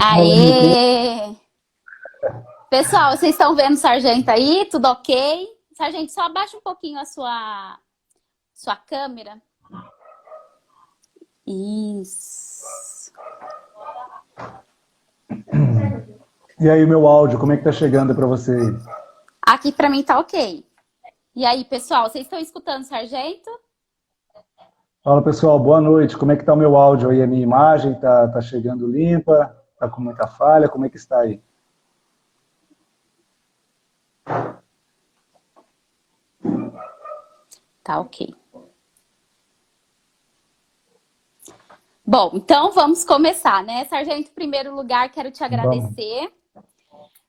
Aê! Pessoal, vocês estão vendo o sargento aí? Tudo ok? Sargento, só abaixa um pouquinho a sua câmera. Isso. E aí, meu áudio, como é que tá chegando para você? Aqui pra mim tá ok. E aí, pessoal, vocês estão escutando o sargento? Fala, pessoal, boa noite. Como é que tá o meu áudio aí? A minha imagem tá chegando limpa? Tá com muita falha? Como é que está aí? Tá ok. Bom, então vamos começar, né? Sargento, em primeiro lugar, quero te Vamos. agradecer,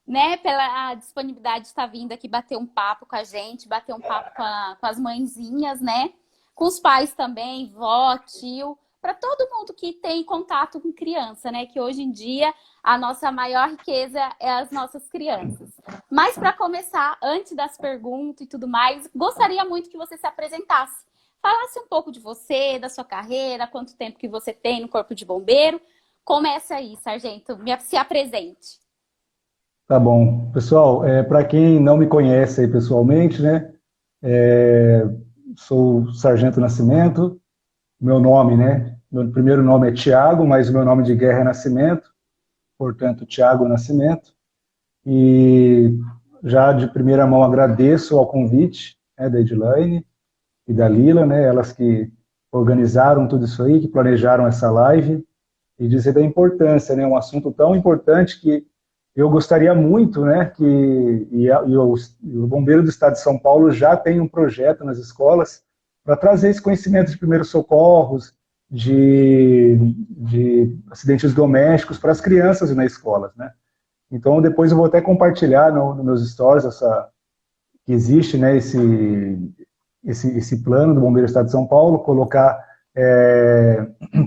né, pela disponibilidade de estar vindo aqui bater um papo com a gente, bater um papo com as mãezinhas, né? Com os pais também, vó, tio, para todo mundo que tem contato com criança, né? Que hoje em dia a nossa maior riqueza é as nossas crianças. Mas para começar, antes das perguntas e tudo mais, gostaria muito que você se apresentasse. Falasse um pouco de você, da sua carreira, quanto tempo que você tem no Corpo de Bombeiro. Começa aí, sargento, se apresente. Tá bom. Pessoal, para quem não me conhece aí pessoalmente, né? é, Sou Sargento Nascimento. Meu nome, né? Meu primeiro nome é Tiago, mas o meu nome de guerra é Nascimento. Portanto, Tiago Nascimento. E já de primeira mão agradeço ao convite, né, da Edilane e da Lila, né, elas que organizaram tudo isso aí, que planejaram essa live, e dizer da importância, né, um assunto tão importante que eu gostaria muito, né, e o Bombeiro do Estado de São Paulo já tem um projeto nas escolas para trazer esse conhecimento de primeiros socorros, de acidentes domésticos para as crianças nas escolas, né. Então, depois eu vou até compartilhar nos meus stories que existe, né, esse plano do Bombeiro do Estado de São Paulo, colocar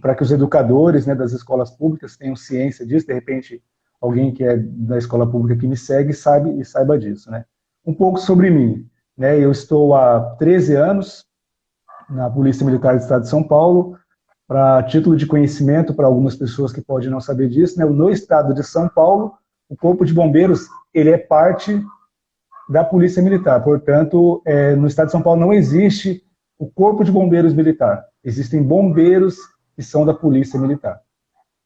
para que os educadores, né, das escolas públicas tenham ciência disso, de repente alguém que é da escola pública que me segue saiba disso, né. Um pouco sobre mim, né, eu estou há 13 anos na Polícia Militar do Estado de São Paulo. Para título de conhecimento para algumas pessoas que podem não saber disso, né, no Estado de São Paulo, o Corpo de Bombeiros ele é parte da Polícia Militar. Portanto, no Estado de São Paulo não existe o Corpo de Bombeiros Militar. Existem bombeiros que são da Polícia Militar.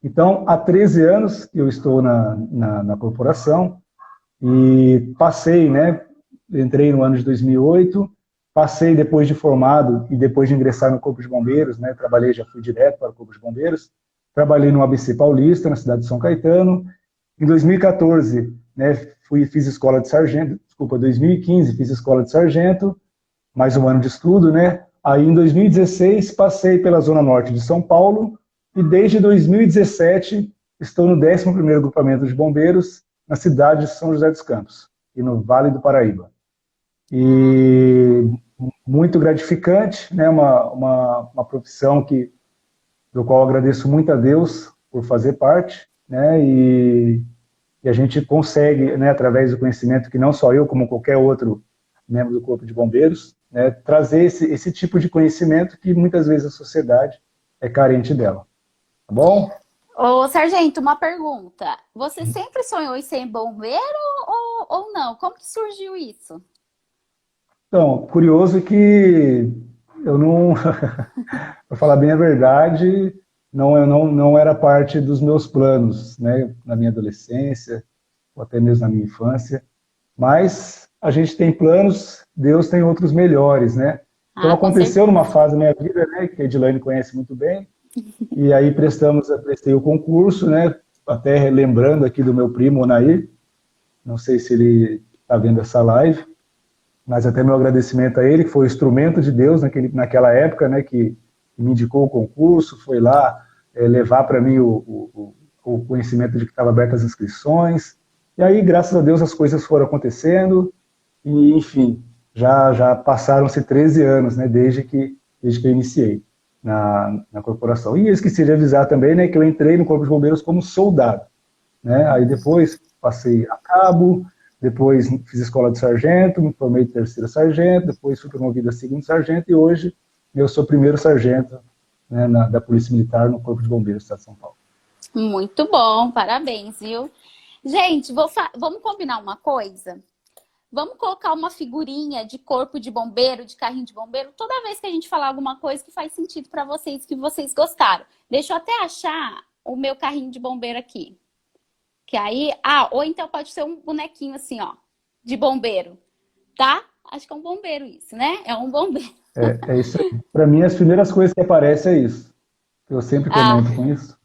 Então, há 13 anos eu estou na corporação e passei, né, entrei no ano de 2008, passei depois de formado e depois de ingressar no Corpo de Bombeiros, né, trabalhei, já fui direto para o Corpo de Bombeiros, trabalhei no ABC Paulista, na cidade de São Caetano. Em 2014, né, fiz escola de sargento, 2015 fiz escola de sargento, mais um ano de estudo, né? Aí em 2016 passei pela Zona Norte de São Paulo e desde 2017 estou no 11º Grupamento de Bombeiros na cidade de São José dos Campos e no Vale do Paraíba. E muito gratificante, né? Uma profissão do qual agradeço muito a Deus por fazer parte, né? E a gente consegue, né, através do conhecimento que não só eu, como qualquer outro membro do Corpo de Bombeiros, né, trazer esse tipo de conhecimento que muitas vezes a sociedade é carente dela. Tá bom? Ô, sargento, uma pergunta. Você sempre sonhou em ser bombeiro ou não? Como que surgiu isso? Então, curioso que eu não, para falar bem a verdade, não era parte dos meus planos, né, na minha adolescência, ou até mesmo na minha infância, mas a gente tem planos, Deus tem outros melhores, né? Então Ah, com aconteceu numa certeza. fase da minha vida, né, que a Edilane conhece muito bem, e aí prestei o concurso, né, até lembrando aqui do meu primo Onair, não sei se ele está vendo essa live, mas até meu agradecimento a ele, que foi o instrumento de Deus naquela época, né, que me indicou o concurso, foi lá levar para mim o conhecimento de que estava abertas as inscrições, e aí, graças a Deus, as coisas foram acontecendo, e, enfim, já passaram-se 13 anos, né, desde que eu iniciei na corporação. E eu esqueci de avisar também, né, que eu entrei no Corpo de Bombeiros como soldado, né, aí depois passei a cabo, depois fiz escola de sargento, me formei de 3º sargento, depois fui promovido a 2º sargento, e hoje eu sou 1º sargento, né, da Polícia Militar no Corpo de Bombeiros do Estado de São Paulo. Muito bom, parabéns, viu? Gente, vamos combinar uma coisa? Vamos colocar uma figurinha de corpo de bombeiro, de carrinho de bombeiro, toda vez que a gente falar alguma coisa que faz sentido para vocês, que vocês gostaram. Deixa eu até achar o meu carrinho de bombeiro aqui. Que aí, ou então pode ser um bonequinho assim, ó, de bombeiro, tá? Acho que é um bombeiro isso, né? É um bombeiro. É isso aí. Para mim, as primeiras coisas que aparecem é isso. Eu sempre Ah, comento com isso.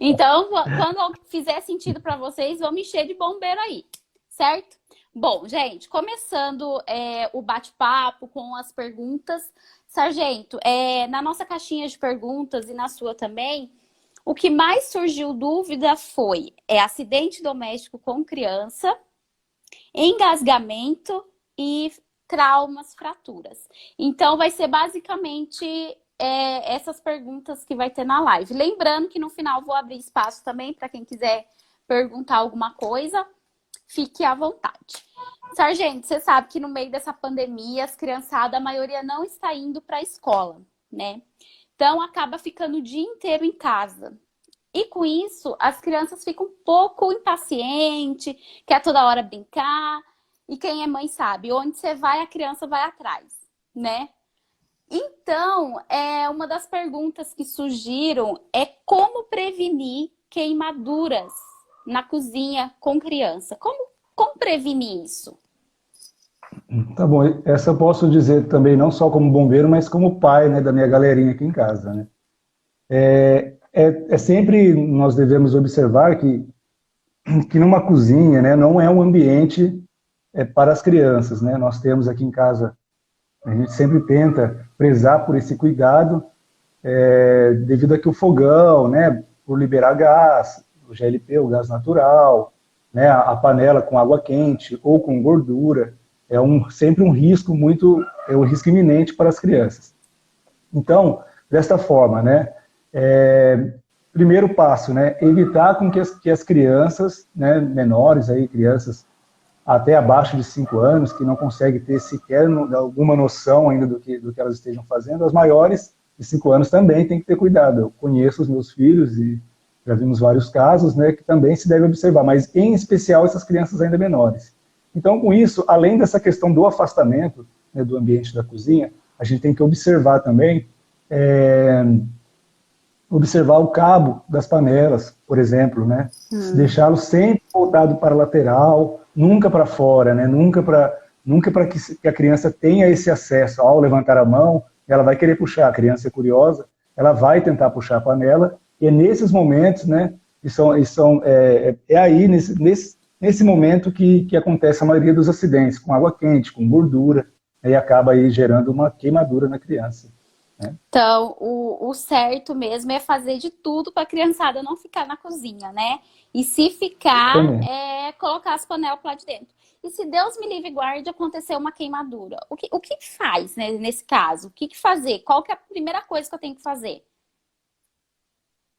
então, quando fizer sentido para vocês, vamos encher de bombeiro aí, certo? Bom, gente, começando o bate-papo com as perguntas. Sargento, na nossa caixinha de perguntas e na sua também, o que mais surgiu dúvida foi acidente doméstico com criança, engasgamento e traumas, fraturas. Então, vai ser basicamente essas perguntas que vai ter na live. Lembrando que no final vou abrir espaço também para quem quiser perguntar alguma coisa, fique à vontade. Sargento, você sabe que no meio dessa pandemia, as criançadas, a maioria não está indo para a escola, né? Então, acaba ficando o dia inteiro em casa. E com isso, as crianças ficam um pouco impacientes, quer toda hora brincar. E quem é mãe sabe, onde você vai, a criança vai atrás, né? Então, uma das perguntas que surgiram é como prevenir queimaduras na cozinha com criança. Como prevenir isso? Tá bom, essa eu posso dizer também não só como bombeiro, mas como pai, né, da minha galerinha aqui em casa, né? Sempre nós devemos observar que numa cozinha, né, não é um ambiente para as crianças, né? Nós temos aqui em casa, a gente sempre tenta prezar por esse cuidado, devido a que o fogão, né, por liberar gás, o GLP, o gás natural, né, a panela com água quente ou com gordura, sempre um risco um risco iminente para as crianças. Então, desta forma, né, primeiro passo, né, evitar com que as crianças, né, menores, aí, crianças até abaixo de 5 anos, que não conseguem ter sequer alguma noção ainda do que elas estejam fazendo, as maiores de 5 anos também têm que ter cuidado. Eu conheço os meus filhos e já vimos vários casos, né, que também se deve observar, mas em especial essas crianças ainda menores. Então, com isso, além dessa questão do afastamento, né, do ambiente da cozinha, a gente tem que observar também, observar o cabo das panelas, por exemplo, né? Deixá-lo sempre voltado para a lateral, nunca para fora, né? Nunca para que a criança tenha esse acesso. Ao levantar a mão, ela vai querer puxar. A criança é curiosa, ela vai tentar puxar a panela, e é nesses momentos, né? Aí, nesse momento que acontece a maioria dos acidentes, com água quente, com gordura, e acaba aí gerando uma queimadura na criança. Então, o certo mesmo é fazer de tudo para a criançada não ficar na cozinha, né? E se ficar, colocar as panelas lá de dentro. E se Deus me livre e guarde acontecer uma queimadura, o que faz, né, nesse caso? O que fazer? Qual que é a primeira coisa que eu tenho que fazer?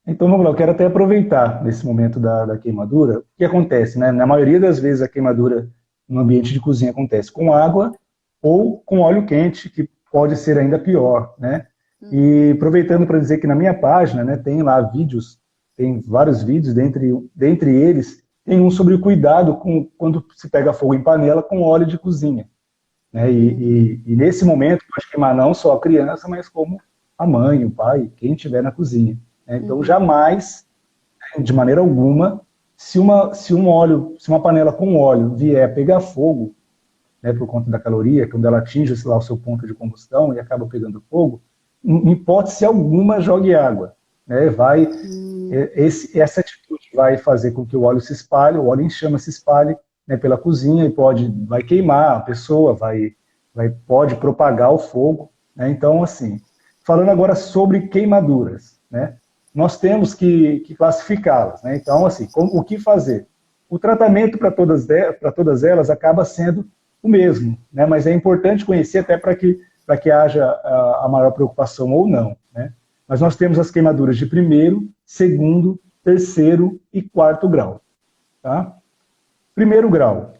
Então, vamos lá, eu quero até aproveitar nesse momento da queimadura. O que acontece, né? Na maioria das vezes a queimadura no ambiente de cozinha acontece com água ou com óleo quente, que pode ser ainda pior, né? E aproveitando para dizer que na minha página, né, tem lá vídeos, tem vários vídeos, dentre eles, tem um sobre o cuidado quando se pega fogo em panela com óleo de cozinha. Né? E nesse momento pode queimar não só a criança, mas como a mãe, o pai, quem estiver na cozinha. Né? Então jamais, de maneira alguma, se uma panela com óleo vier a pegar fogo, né, por conta da caloria, quando ela atinge lá o seu ponto de combustão e acaba pegando fogo, em hipótese alguma, jogue água. Né? Essa atitude vai fazer com que o óleo se espalhe, o óleo em chama se espalhe, né, pela cozinha e vai queimar a pessoa, pode propagar o fogo. Né? Então, assim, falando agora sobre queimaduras, né, nós temos que classificá-las. Né? Então, assim, o que fazer? O tratamento para todas elas acaba sendo o mesmo, né? Mas é importante conhecer até para que haja a maior preocupação ou não. Né? Mas nós temos as queimaduras de 1º, 2º, 3º e 4º grau. Tá? 1º grau.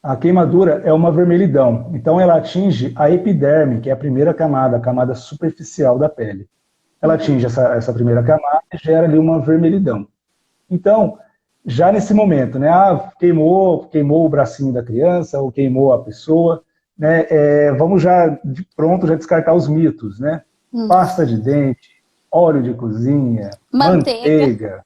A queimadura é uma vermelhidão, então ela atinge a epiderme, que é a primeira camada, a camada superficial da pele. Ela atinge essa primeira camada e gera ali uma vermelhidão. Então, já nesse momento, né, queimou o bracinho da criança, ou queimou a pessoa, né, vamos já, de pronto, já descartar os mitos, né? Pasta de dente, óleo de cozinha, Manteiga. manteiga,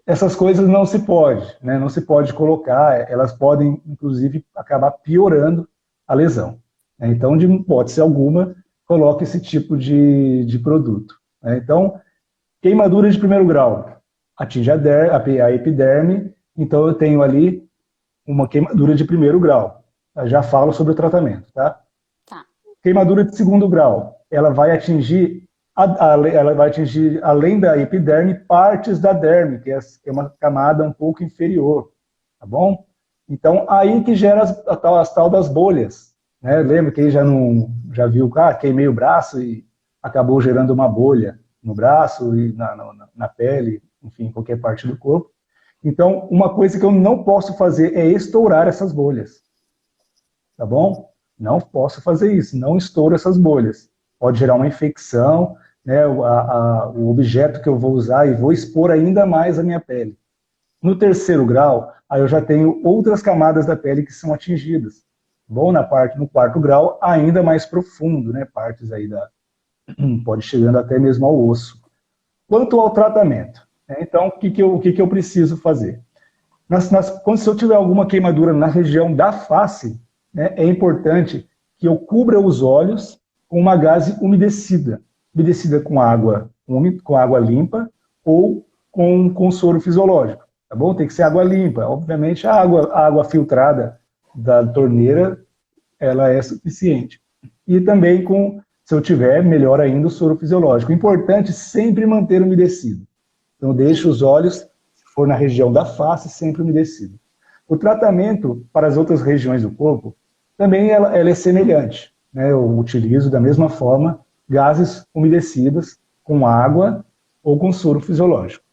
essas coisas não se pode, né? Não se pode colocar, elas podem, inclusive, acabar piorando a lesão. Né? Então, de hipótese alguma, coloque esse tipo de produto. Né? Então, queimadura de primeiro grau, atinge a epiderme, então eu tenho ali uma queimadura de primeiro grau. Eu já falo sobre o tratamento, tá? Tá. Queimadura de segundo grau, ela vai atingir, além da epiderme, partes da derme, que é uma camada um pouco inferior, tá bom? Então, aí que gera as tal das bolhas, né? Lembra que aí já viu, queimei o braço e acabou gerando uma bolha no braço e na pele, enfim, em qualquer parte do corpo. Então, uma coisa que eu não posso fazer é estourar essas bolhas, tá bom? Não posso fazer isso, não estouro essas bolhas. Pode gerar uma infecção, né, o objeto que eu vou usar e vou expor ainda mais a minha pele. No terceiro grau, aí eu já tenho outras camadas da pele que são atingidas. Bom, no quarto grau, ainda mais profundo, né, partes aí pode chegando até mesmo ao osso. Quanto ao tratamento, né, então, o que eu preciso fazer? Se eu tiver alguma queimadura na região da face, né, é importante que eu cubra os olhos com uma gaze umedecida com água limpa ou com soro fisiológico, tá bom? Tem que ser água limpa. Obviamente, a água filtrada da torneira, ela é suficiente. E também se eu tiver, melhor ainda, o soro fisiológico. Importante sempre manter umedecido. Então, deixe os olhos, se for na região da face, sempre umedecido. O tratamento para as outras regiões do corpo, também ela é semelhante. Né? Eu utilizo da mesma forma gases umedecidas com água ou com soro fisiológico.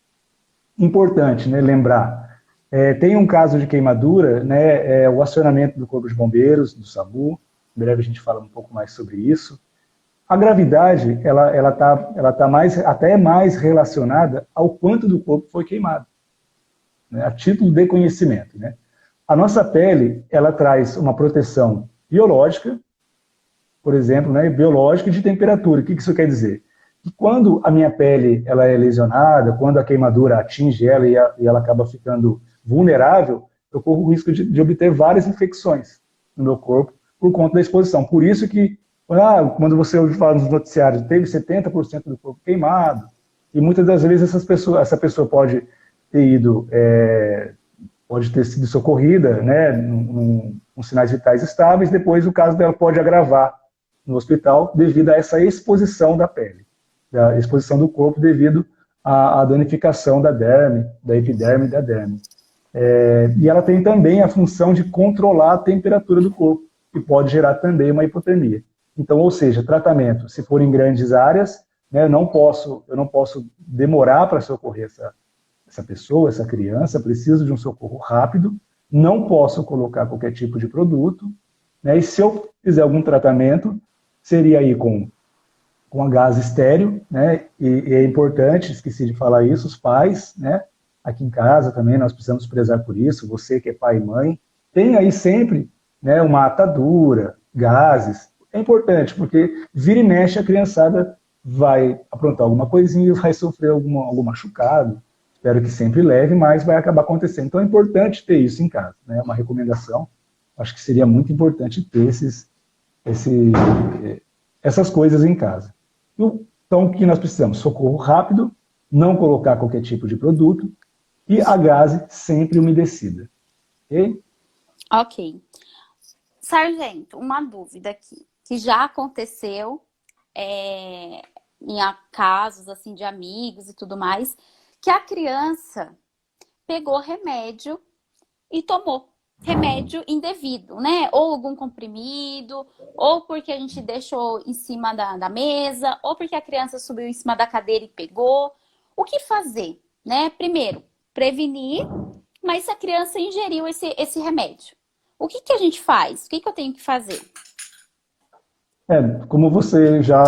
Importante, né, lembrar, tem um caso de queimadura, né, o acionamento do Corpo de Bombeiros, do SAMU, em breve a gente fala um pouco mais sobre isso. A gravidade, ela tá até mais relacionada ao quanto do corpo foi queimado, né, a título de conhecimento. Né. A nossa pele, ela traz uma proteção biológica, por exemplo, né, biológica e de temperatura. O que isso quer dizer? Que quando a minha pele ela é lesionada, quando a queimadura atinge ela e ela acaba ficando vulnerável, eu corro o risco de obter várias infecções no meu corpo por conta da exposição. Por isso que, quando você ouve falar nos noticiários, teve 70% do corpo queimado, e muitas das vezes essa pessoa pode ter sido socorrida, né, com sinais vitais estáveis, depois o caso dela pode agravar no hospital devido a essa exposição da pele, da exposição do corpo devido à danificação da derme, da epiderme e da derme. E ela tem também a função de controlar a temperatura do corpo, que pode gerar também uma hipotermia. Então, ou seja, tratamento, se for em grandes áreas, né, eu não posso demorar para socorrer essa pessoa, essa criança, preciso de um socorro rápido, não posso colocar qualquer tipo de produto, né, e se eu fizer algum tratamento, seria aí com a gase estéreo, né, e é importante, esqueci de falar isso, os pais, né, aqui em casa também nós precisamos prezar por isso, você que é pai e mãe, tem aí sempre, né, uma atadura, gases, é importante, porque vira e mexe a criançada vai aprontar alguma coisinha, vai sofrer algum machucado, espero que sempre leve, mas vai acabar acontecendo. Então é importante ter isso em casa, né, uma recomendação, acho que seria muito importante ter essas coisas em casa. Então, o que nós precisamos? Socorro rápido, não colocar qualquer tipo de produto e a gase sempre umedecida. Ok? Ok. Sargento, uma dúvida aqui, que já aconteceu em casos assim, de amigos e tudo mais, que a criança pegou remédio e tomou. Remédio indevido, né? Ou algum comprimido, ou porque a gente deixou em cima da mesa, ou porque a criança subiu em cima da cadeira e pegou. O que fazer, né? Primeiro, prevenir, mas se a criança ingeriu esse remédio, o que a gente faz? O que eu tenho que fazer? Como você já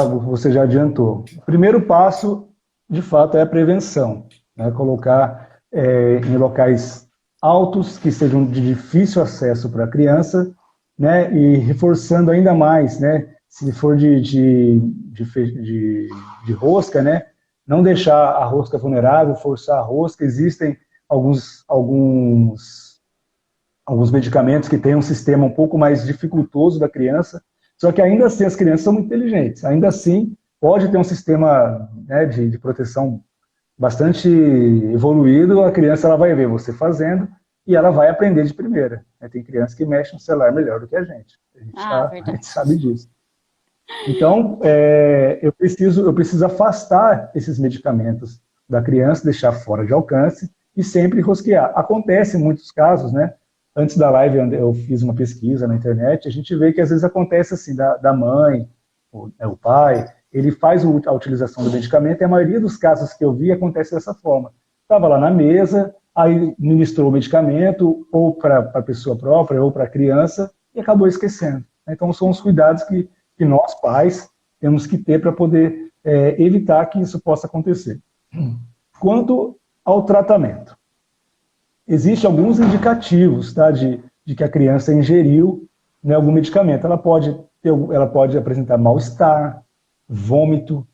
adiantou, o primeiro passo, de fato, é a prevenção, né? Colocar em locais altos, que sejam de difícil acesso para a criança, né, e reforçando ainda mais, né, se for de rosca, né, não deixar a rosca vulnerável, forçar a rosca. Existem alguns medicamentos que têm um sistema um pouco mais dificultoso da criança, só que ainda assim as crianças são muito inteligentes, ainda assim pode ter um sistema, né, de proteção bastante evoluído. A criança ela vai ver você fazendo e ela vai aprender de primeira. Tem criança que mexe no celular melhor do que a gente. A gente sabe disso. Então, eu preciso afastar esses medicamentos da criança, deixar fora de alcance e sempre rosquear. Acontece em muitos casos, né? Antes da live eu fiz uma pesquisa na internet, a gente vê que às vezes acontece assim, da mãe, o pai, ele faz a utilização do medicamento, e a maioria dos casos que eu vi acontece dessa forma. Estava lá na mesa, aí ministrou o medicamento, ou para a pessoa própria, ou para a criança, e acabou esquecendo. Então são os cuidados que nós, pais, temos que ter para poder evitar que isso possa acontecer. Quanto ao tratamento, existem alguns indicativos, tá, de que a criança ingeriu, né, algum medicamento. Ela pode apresentar mal-estar, vômito,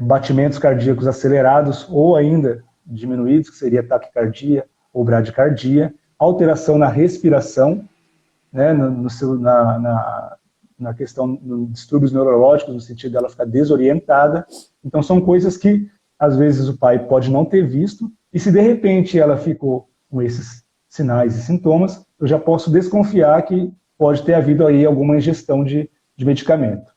batimentos cardíacos acelerados ou ainda diminuídos, que seria taquicardia ou bradicardia, alteração na respiração, né, na questão dos distúrbios neurológicos, no sentido dela ficar desorientada. Então são coisas que às vezes o pai pode não ter visto, e se de repente ela ficou com esses sinais e sintomas, eu já posso desconfiar que pode ter havido aí alguma ingestão de medicamento.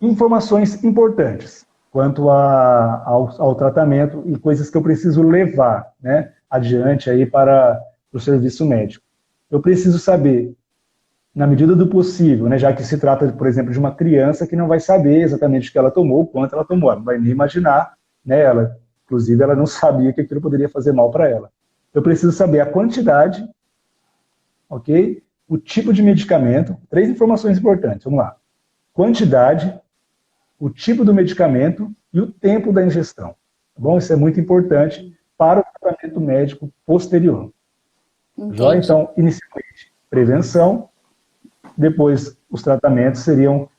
Informações importantes quanto ao tratamento e coisas que eu preciso levar, né, adiante aí para o serviço médico. Eu preciso saber, na medida do possível, né, já que se trata, por exemplo, de uma criança que não vai saber exatamente o que ela tomou, quanto ela tomou, ela não vai nem imaginar, né, inclusive ela não sabia que aquilo poderia fazer mal para ela. Eu preciso saber a quantidade, ok? O tipo de medicamento, 3 informações importantes, vamos lá. Quantidade, o tipo do medicamento e o tempo da ingestão. Tá bom? Isso é muito importante para o tratamento médico posterior. Joia? Então, inicialmente, prevenção, depois os tratamentos seriam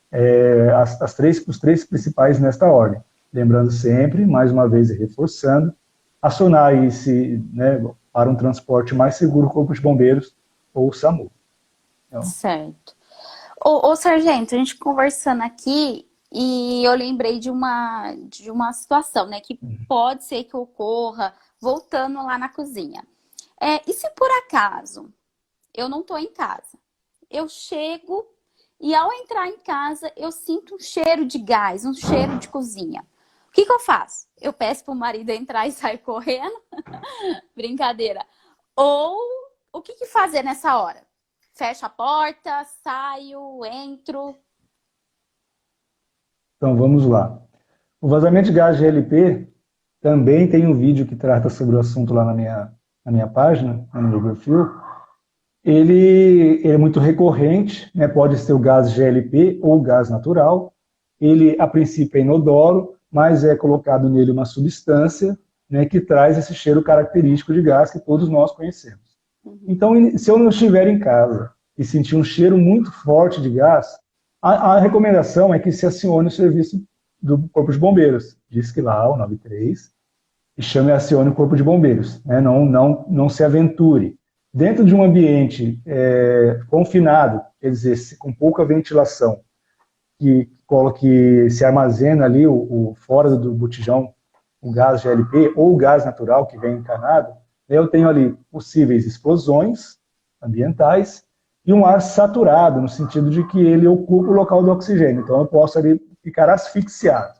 os 3 principais nesta ordem. Lembrando sempre, mais uma vez reforçando, acionar né, para um transporte mais seguro o Corpo de Bombeiros ou o SAMU. Então, certo. Ô, sargento, a gente conversando aqui, e eu lembrei de uma situação, né, que pode ser que ocorra, voltando lá na cozinha. E se por acaso eu não estou em casa, eu chego e ao entrar em casa eu sinto um cheiro de gás, um cheiro de cozinha. O que eu faço? Eu peço pro marido entrar e sair correndo? Brincadeira. Ou o que fazer nessa hora? Fecho a porta, saio, entro? Então vamos lá. O vazamento de gás GLP também tem um vídeo que trata sobre o assunto lá na minha página, no meu perfil. Ele é muito recorrente, né? Pode ser o gás GLP ou o gás natural. Ele, a princípio, é inodoro, mas é colocado nele uma substância, né, que traz esse cheiro característico de gás que todos nós conhecemos. Então, se eu não estiver em casa e sentir um cheiro muito forte de gás, a recomendação é que se acione o serviço do Corpo de Bombeiros. Diz que lá, o 93, e chame e acione o Corpo de Bombeiros. Né? Não se aventure. Dentro de um ambiente confinado, quer dizer, com pouca ventilação, que se armazena ali fora do botijão, o gás GLP ou o gás natural que vem encanado, eu tenho ali possíveis explosões ambientais e um ar saturado, no sentido de que ele ocupa o local do oxigênio. Então eu posso ali ficar asfixiado.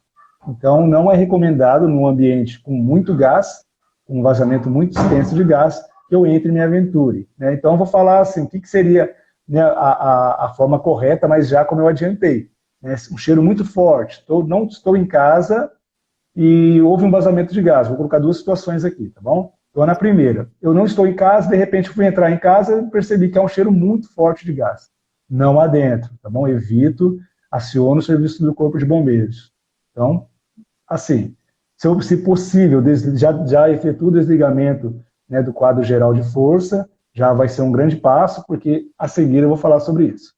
Então não é recomendado num ambiente com muito gás, um vazamento muito extenso de gás, que eu entre e me aventure. Né? Então eu vou falar assim, o que seria, né, a forma correta, mas já como eu adiantei. Né? Um cheiro muito forte, não estou em casa e houve um vazamento de gás. Vou colocar 2 situações aqui, tá bom? Então, na primeira, eu não estou em casa, de repente fui entrar em casa e percebi que há um cheiro muito forte de gás. Não adentro, tá bom? Evito, aciono o serviço do Corpo de Bombeiros. Então, assim, Se possível, já efetua o desligamento, né, do quadro geral de força, já vai ser um grande passo, porque a seguir eu vou falar sobre isso.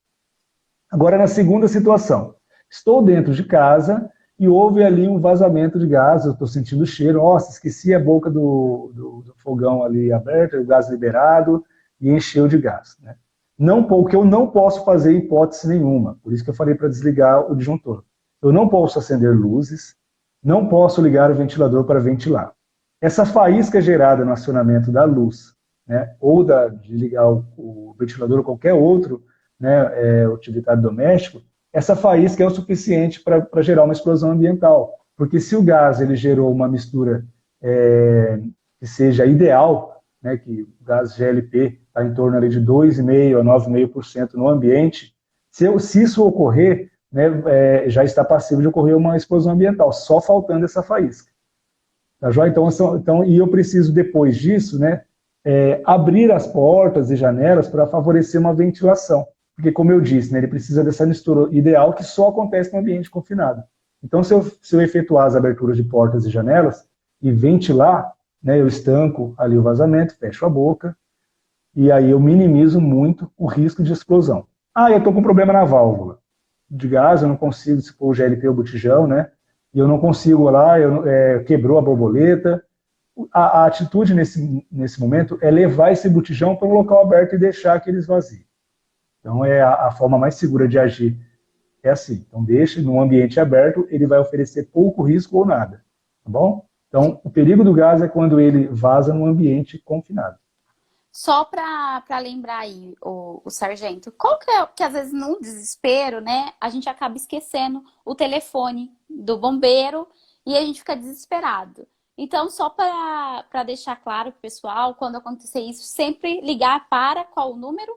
Agora, na segunda situação, estou dentro de casa e houve ali um vazamento de gás, eu estou sentindo o cheiro, nossa, esqueci a boca do fogão ali aberta, o gás liberado, e encheu de gás. Né? Não, o que eu não posso fazer em hipótese nenhuma, por isso que eu falei para desligar o disjuntor. Eu não posso acender luzes, não posso ligar o ventilador para ventilar. Essa faísca gerada no acionamento da luz, né, ou de ligar o ventilador ou qualquer outro, né, utilitário doméstico, essa faísca é o suficiente para gerar uma explosão ambiental. Porque se o gás ele gerou uma mistura que seja ideal, né, que o gás GLP está em torno ali de 2,5% a 9,5% no ambiente, se isso ocorrer, né, já está passível de ocorrer uma explosão ambiental, só faltando essa faísca. Tá, joia? Então, e eu preciso, depois disso, né, abrir as portas e janelas para favorecer uma ventilação. Porque, como eu disse, né, ele precisa dessa mistura ideal que só acontece no ambiente confinado. Então, se eu efetuar as aberturas de portas e janelas e ventilar, né, eu estanco ali o vazamento, fecho a boca, e aí eu minimizo muito o risco de explosão. Eu estou com problema na válvula de gás, eu não consigo, se for o GLP ou o botijão, né, e eu não consigo lá, quebrou a borboleta. A atitude nesse momento é levar esse botijão para um local aberto e deixar que ele esvazie. Então, a forma mais segura de agir é assim. Então, deixe num ambiente aberto, ele vai oferecer pouco risco ou nada. Tá bom? Então, o perigo do gás é quando ele vaza num ambiente confinado. Só para lembrar aí, o sargento, qual que às vezes num desespero, né, a gente acaba esquecendo o telefone do bombeiro e a gente fica desesperado. Então, só para deixar claro para o pessoal, quando acontecer isso, sempre ligar para qual o número?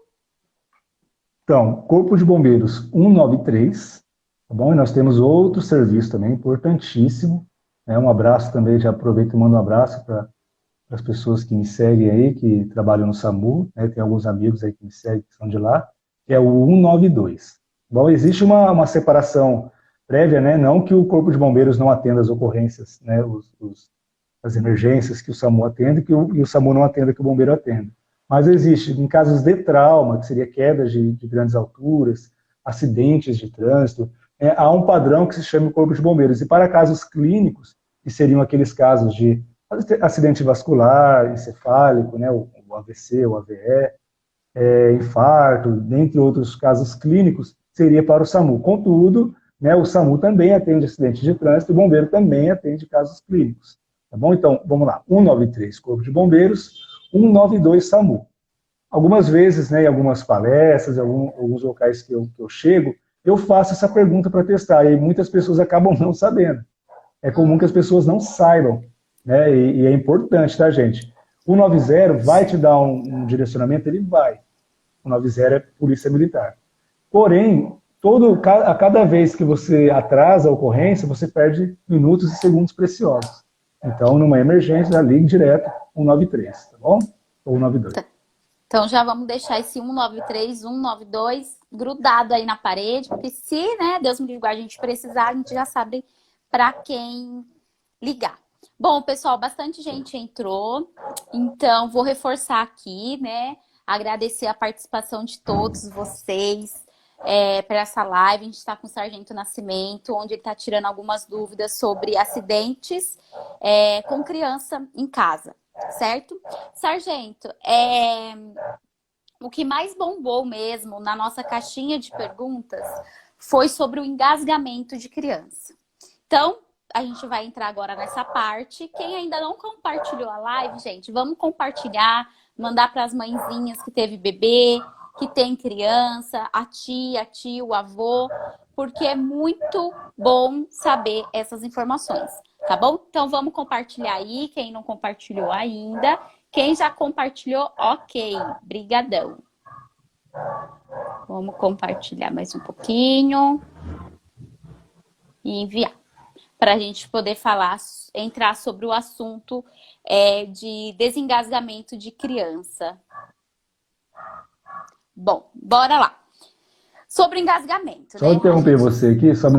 Então, Corpo de Bombeiros 193, tá bom? E nós temos outro serviço também importantíssimo, né? Um abraço também, já aproveito e mando um abraço para as pessoas que me seguem aí, que trabalham no SAMU, né? Tem alguns amigos aí que me seguem, que são de lá, que é o 192. Bom, existe uma separação prévia, né? Não que o Corpo de Bombeiros não atenda as ocorrências, né? As emergências que o SAMU atende e o SAMU não atenda que o bombeiro atenda. Mas existe, em casos de trauma, que seria quedas de grandes alturas, acidentes de trânsito, há um padrão que se chama Corpo de Bombeiros. E para casos clínicos, que seriam aqueles casos de acidente vascular, encefálico, né, o AVC, o AVE, infarto, dentre outros casos clínicos, seria para o SAMU. Contudo, né, o SAMU também atende acidente de trânsito e o bombeiro também atende casos clínicos. Tá bom? Então, vamos lá. 193, Corpo de Bombeiros, 192 SAMU. Algumas vezes, né, em algumas palestras, em alguns locais que eu chego, eu faço essa pergunta para testar, e muitas pessoas acabam não sabendo. É comum que as pessoas não saibam, né, e é importante, tá, gente? O 190 vai te dar um direcionamento, ele vai. O 90 é Polícia Militar. Porém, a cada vez que você atrasa a ocorrência, você perde minutos e segundos preciosos. Então, numa emergência, ligue direto 193, tá bom? Ou 192. Então, já vamos deixar esse 193, 192 grudado aí na parede, porque se, né, Deus me livre, a gente precisar, a gente já sabe para quem ligar. Bom, pessoal, bastante gente entrou, então vou reforçar aqui, né, agradecer a participação de todos vocês para essa live. A gente está com o Sargento Nascimento, onde ele está tirando algumas dúvidas sobre acidentes com criança em casa, certo? Sargento, o que mais bombou mesmo na nossa caixinha de perguntas foi sobre o engasgamento de criança. Então, a gente vai entrar agora nessa parte. Quem ainda não compartilhou a live, gente, vamos compartilhar, mandar para as mãezinhas que teve bebê, que tem criança, a tia, tio, o avô, porque é muito bom saber essas informações, tá bom? Então vamos compartilhar aí, quem não compartilhou ainda. Quem já compartilhou, ok, brigadão. Vamos compartilhar mais um pouquinho e enviar, para a gente poder entrar sobre o assunto de desengasgamento de criança. Bom, bora lá. Sobre engasgamento, Só interromper você aqui, só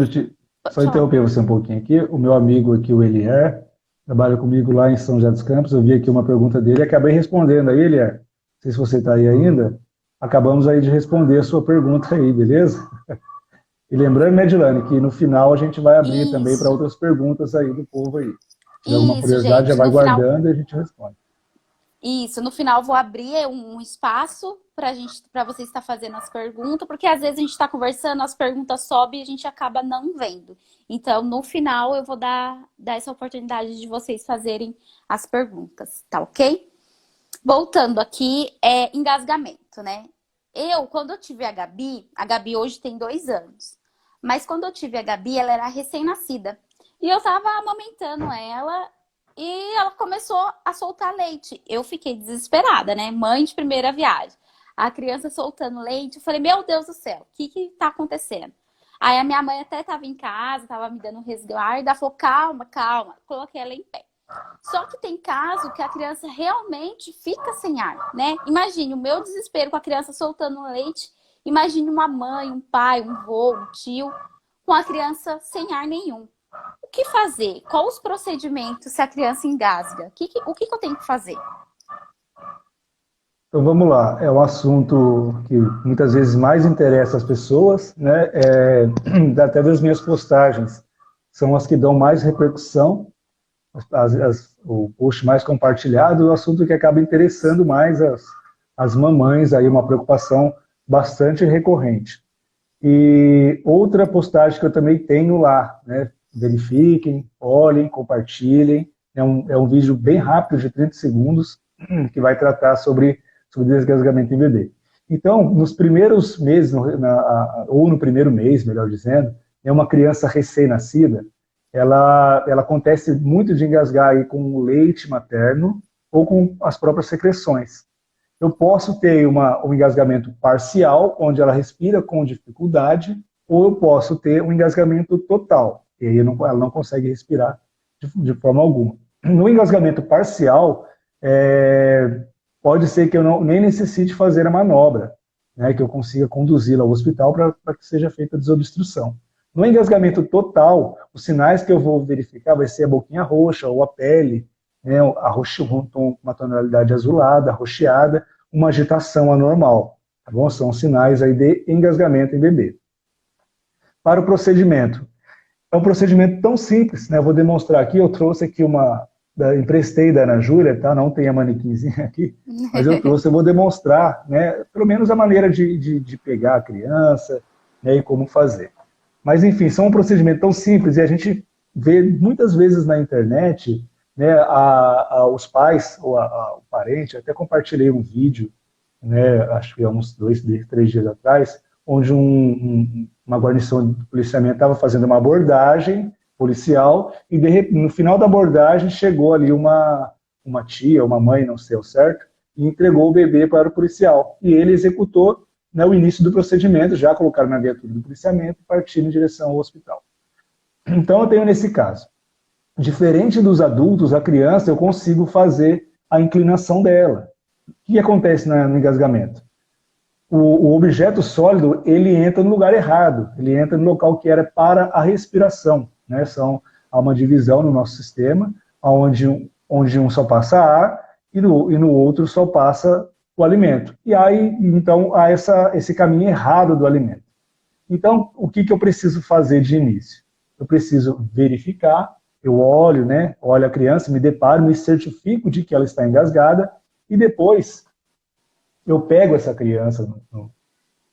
interromper você um pouquinho aqui. O meu amigo aqui, o Elier, trabalha comigo lá em São José dos Campos. Eu vi aqui uma pergunta dele e acabei respondendo a ele. Não sei se você está aí ainda. Acabamos aí de responder a sua pergunta aí, beleza? E lembrando, né, Edilane, que no final a gente vai abrir também para Isso, outras perguntas aí do povo aí. Se tiver alguma isso, curiosidade, já gente. vai No final, guardando e a gente responde. isso, no final vou abrir um espaço para você estar fazendo as perguntas, porque às vezes a gente está conversando, as perguntas sobem e a gente acaba não vendo. Então, no final, eu vou dar essa oportunidade de vocês fazerem as perguntas, tá ok? Voltando aqui, engasgamento, né? Quando eu tive a Gabi hoje tem 2 anos. Mas quando eu tive a Gabi, ela era recém-nascida. E eu tava amamentando ela e ela começou a soltar leite. Eu fiquei desesperada, né? Mãe de primeira viagem. A criança soltando leite. Eu falei, meu Deus do céu, o que tá acontecendo? Aí a minha mãe até tava em casa, tava me dando um resguardo. Ela falou, calma, calma. Coloquei ela em pé. Só que tem caso que a criança realmente fica sem ar, né? Imagine o meu desespero com a criança soltando leite. Imagine uma mãe, um pai, um avô, um tio com a criança sem ar nenhum. O que fazer? Quais os procedimentos se a criança engasga? O que eu tenho que fazer? Então vamos lá, é um assunto que muitas vezes mais interessa as pessoas, né? Até das minhas postagens são as que dão mais repercussão, o post mais compartilhado, o assunto que acaba interessando mais as mamães, aí uma preocupação bastante recorrente. E outra postagem que eu também tenho lá, né? Verifiquem, olhem, compartilhem. É um vídeo bem rápido, de 30 segundos, que vai tratar sobre desgasgamento em bebê. Então, nos primeiros meses, ou no primeiro mês, melhor dizendo, uma criança recém-nascida, ela acontece muito de engasgar aí com o leite materno ou com as próprias secreções. Eu posso ter um engasgamento parcial, onde ela respira com dificuldade, ou eu posso ter um engasgamento total, e aí ela não consegue respirar de forma alguma. No engasgamento parcial, pode ser que eu nem necessite fazer a manobra, né, que eu consiga conduzi-la ao hospital para que seja feita a desobstrução. No engasgamento total, os sinais que eu vou verificar vai ser a boquinha roxa ou a pele, né, com uma tonalidade azulada, arroxeada, uma agitação anormal. Tá bom? São sinais aí de engasgamento em bebê. Para o procedimento. É um procedimento tão simples, né? Eu vou demonstrar aqui, eu trouxe aqui emprestei da Ana Júlia, tá? Não tem a manequinzinha aqui, mas eu vou demonstrar, né? Pelo menos a maneira de pegar a criança, né? E como fazer. Mas, enfim, são um procedimento tão simples e a gente vê muitas vezes na internet, né, os pais ou o parente, até compartilhei um vídeo, né, acho que há uns 3 dias atrás, onde uma guarnição de policiamento estava fazendo uma abordagem policial e no final da abordagem chegou ali uma tia, uma mãe, não sei ao certo, e entregou o bebê para o policial. E ele executou, né, o início do procedimento, já colocaram na viatura do policiamento e partiram em direção ao hospital. Então eu tenho nesse caso, diferente dos adultos, a criança, eu consigo fazer a inclinação dela. O que acontece no engasgamento? O objeto sólido, ele entra no lugar errado, ele entra no local que era para a respiração, né? Há uma divisão no nosso sistema, onde um só passa ar e no outro só passa o alimento. E aí, então, há esse caminho errado do alimento. Então, o que eu preciso fazer de início? Eu preciso verificar, eu olho, né? Olho a criança, me deparo, me certifico de que ela está engasgada e depois eu pego essa criança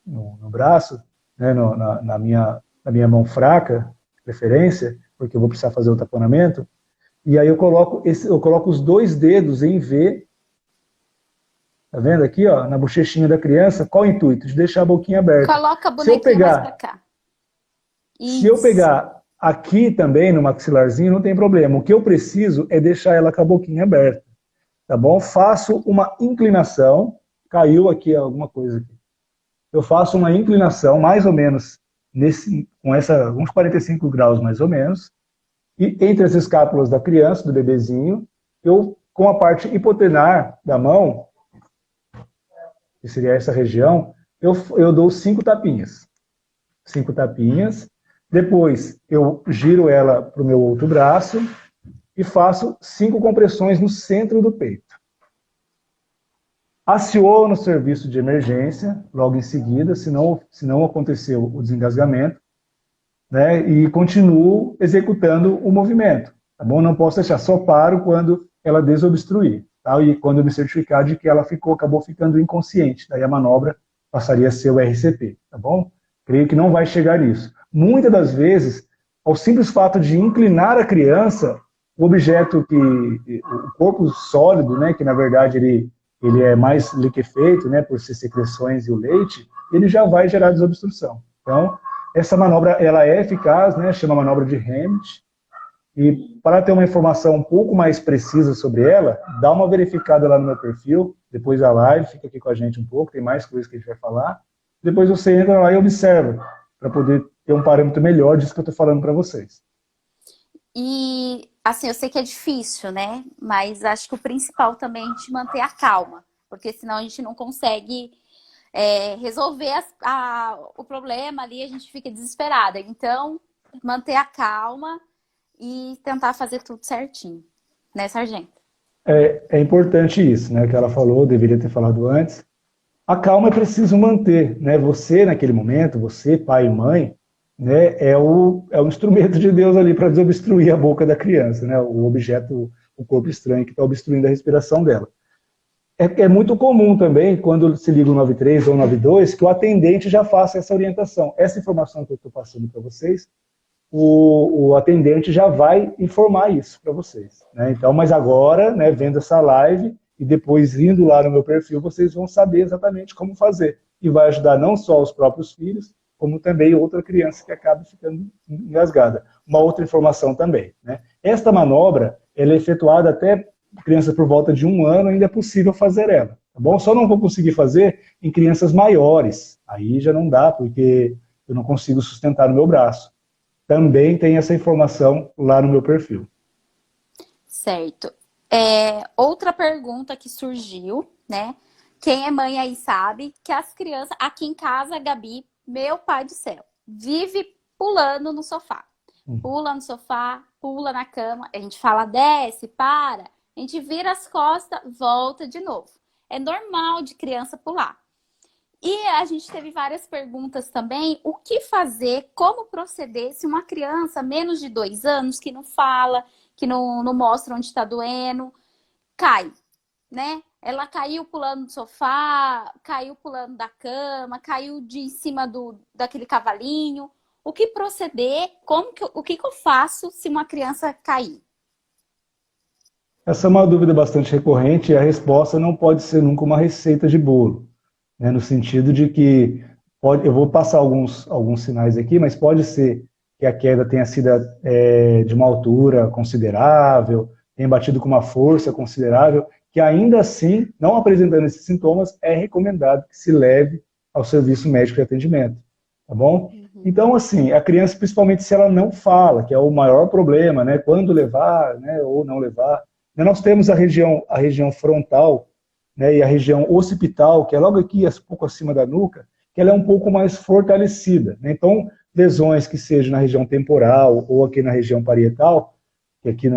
no braço, né, na minha mão fraca, de preferência, porque eu vou precisar fazer o taponamento, e aí eu coloco os 2 dedos em V, tá vendo aqui, ó, na bochechinha da criança. Qual o intuito? De deixar a boquinha aberta. Coloca a bonequinha mais pra cá. Se eu pegar aqui também, no maxilarzinho, não tem problema. O que eu preciso é deixar ela com a boquinha aberta, tá bom? Faço uma inclinação, caiu aqui alguma coisa aqui. Eu faço uma inclinação, mais ou menos, uns 45 graus, mais ou menos, e entre as escápulas da criança, do bebezinho, eu, com a parte hipotenar da mão, que seria essa região, eu dou 5 tapinhas. 5 tapinhas. Depois, eu giro ela para o meu outro braço, e faço 5 compressões no centro do peito. Aciono o serviço de emergência logo em seguida, se não aconteceu o desengasgamento, né, e continuo executando o movimento. Tá bom? Não posso deixar, só paro quando ela desobstruir. Tá? E quando eu me certificar de que ela acabou ficando inconsciente. Daí a manobra passaria a ser o RCP. Tá bom? Creio que não vai chegar nisso. Muitas das vezes, ao simples fato de inclinar a criança, o objeto o corpo sólido, né, que na verdade ele é mais liquefeito, né, por ser secreções e o leite, ele já vai gerar desobstrução. Então, essa manobra ela é eficaz, né, chama manobra de Hammett. E para ter uma informação um pouco mais precisa sobre ela, dá uma verificada lá no meu perfil, depois da live, fica aqui com a gente um pouco, tem mais coisas que a gente vai falar. Depois você entra lá e observa, para poder ter um parâmetro melhor disso que eu estou falando para vocês. E, assim, eu sei que é difícil, né? Mas acho que o principal também é a gente manter a calma, porque senão a gente não consegue resolver o problema ali, a gente fica desesperada. Então, manter a calma e tentar fazer tudo certinho, né, sargento? É importante isso, né? Que ela falou, deveria ter falado antes. A calma é preciso manter, né? Você, naquele momento, você, pai e mãe, né, é o instrumento de Deus ali para desobstruir a boca da criança, né? O objeto, o corpo estranho que está obstruindo a respiração dela. É muito comum também, quando se liga o 93 ou 92, que o atendente já faça essa orientação. Essa informação que eu estou passando para vocês, o atendente já vai informar isso para vocês. Né? Então, mas agora, né, vendo essa live e depois indo lá no meu perfil, vocês vão saber exatamente como fazer. E vai ajudar não só os próprios filhos, como também outra criança que acaba ficando engasgada. Uma outra informação também. Né? Esta manobra ela é efetuada até criança por volta de 1 ano, ainda é possível fazer ela. Tá bom? Só não vou conseguir fazer em crianças maiores. Aí já não dá, porque eu não consigo sustentar no meu braço. Também tem essa informação lá no meu perfil. Certo. Outra pergunta que surgiu, né? Quem é mãe aí sabe que as crianças, aqui em casa, a Gabi, meu pai do céu, vive pulando no sofá. Pula no sofá, pula na cama, a gente fala desce, para, a gente vira as costas, volta de novo. É normal de criança pular. E a gente teve várias perguntas também, o que fazer, como proceder se uma criança menos de 2 anos, que não fala, que não mostra onde está doendo, cai, né? Ela caiu pulando do sofá, caiu pulando da cama, caiu de cima daquele cavalinho. O que proceder? O que eu faço se uma criança cair? Essa é uma dúvida bastante recorrente e a resposta não pode ser nunca uma receita de bolo. Né, no sentido de que, eu vou passar alguns sinais aqui, mas pode ser que a queda tenha sido de uma altura considerável, tenha batido com uma força considerável, que ainda assim, não apresentando esses sintomas, é recomendado que se leve ao serviço médico de atendimento, tá bom? Uhum. Então, assim, a criança, principalmente se ela não fala, que é o maior problema, né, quando levar, né, ou não levar. Nós temos a região frontal, né, e a região occipital, que é logo aqui, um pouco acima da nuca, que ela é um pouco mais fortalecida. Né? Então, lesões que sejam na região temporal ou aqui na região parietal, que aqui,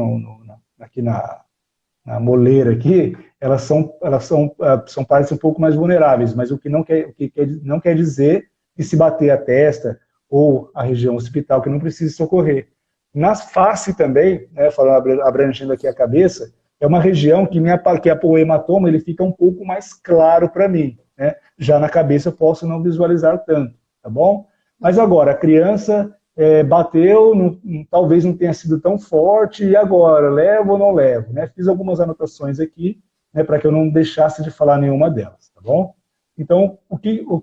aqui na moleira aqui, elas são partes um pouco mais vulneráveis, mas o que não quer dizer que se bater a testa ou a região occipital, que não precisa socorrer. Na face também, né, falando, abrangendo aqui a cabeça, é uma região que o hematoma ele fica um pouco mais claro para mim. Né? Já na cabeça eu posso não visualizar tanto, tá bom? Mas agora, a criança bateu, talvez não tenha sido tão forte, e agora, levo ou não levo? Né? Fiz algumas anotações aqui, né, para que eu não deixasse de falar nenhuma delas, tá bom? Então,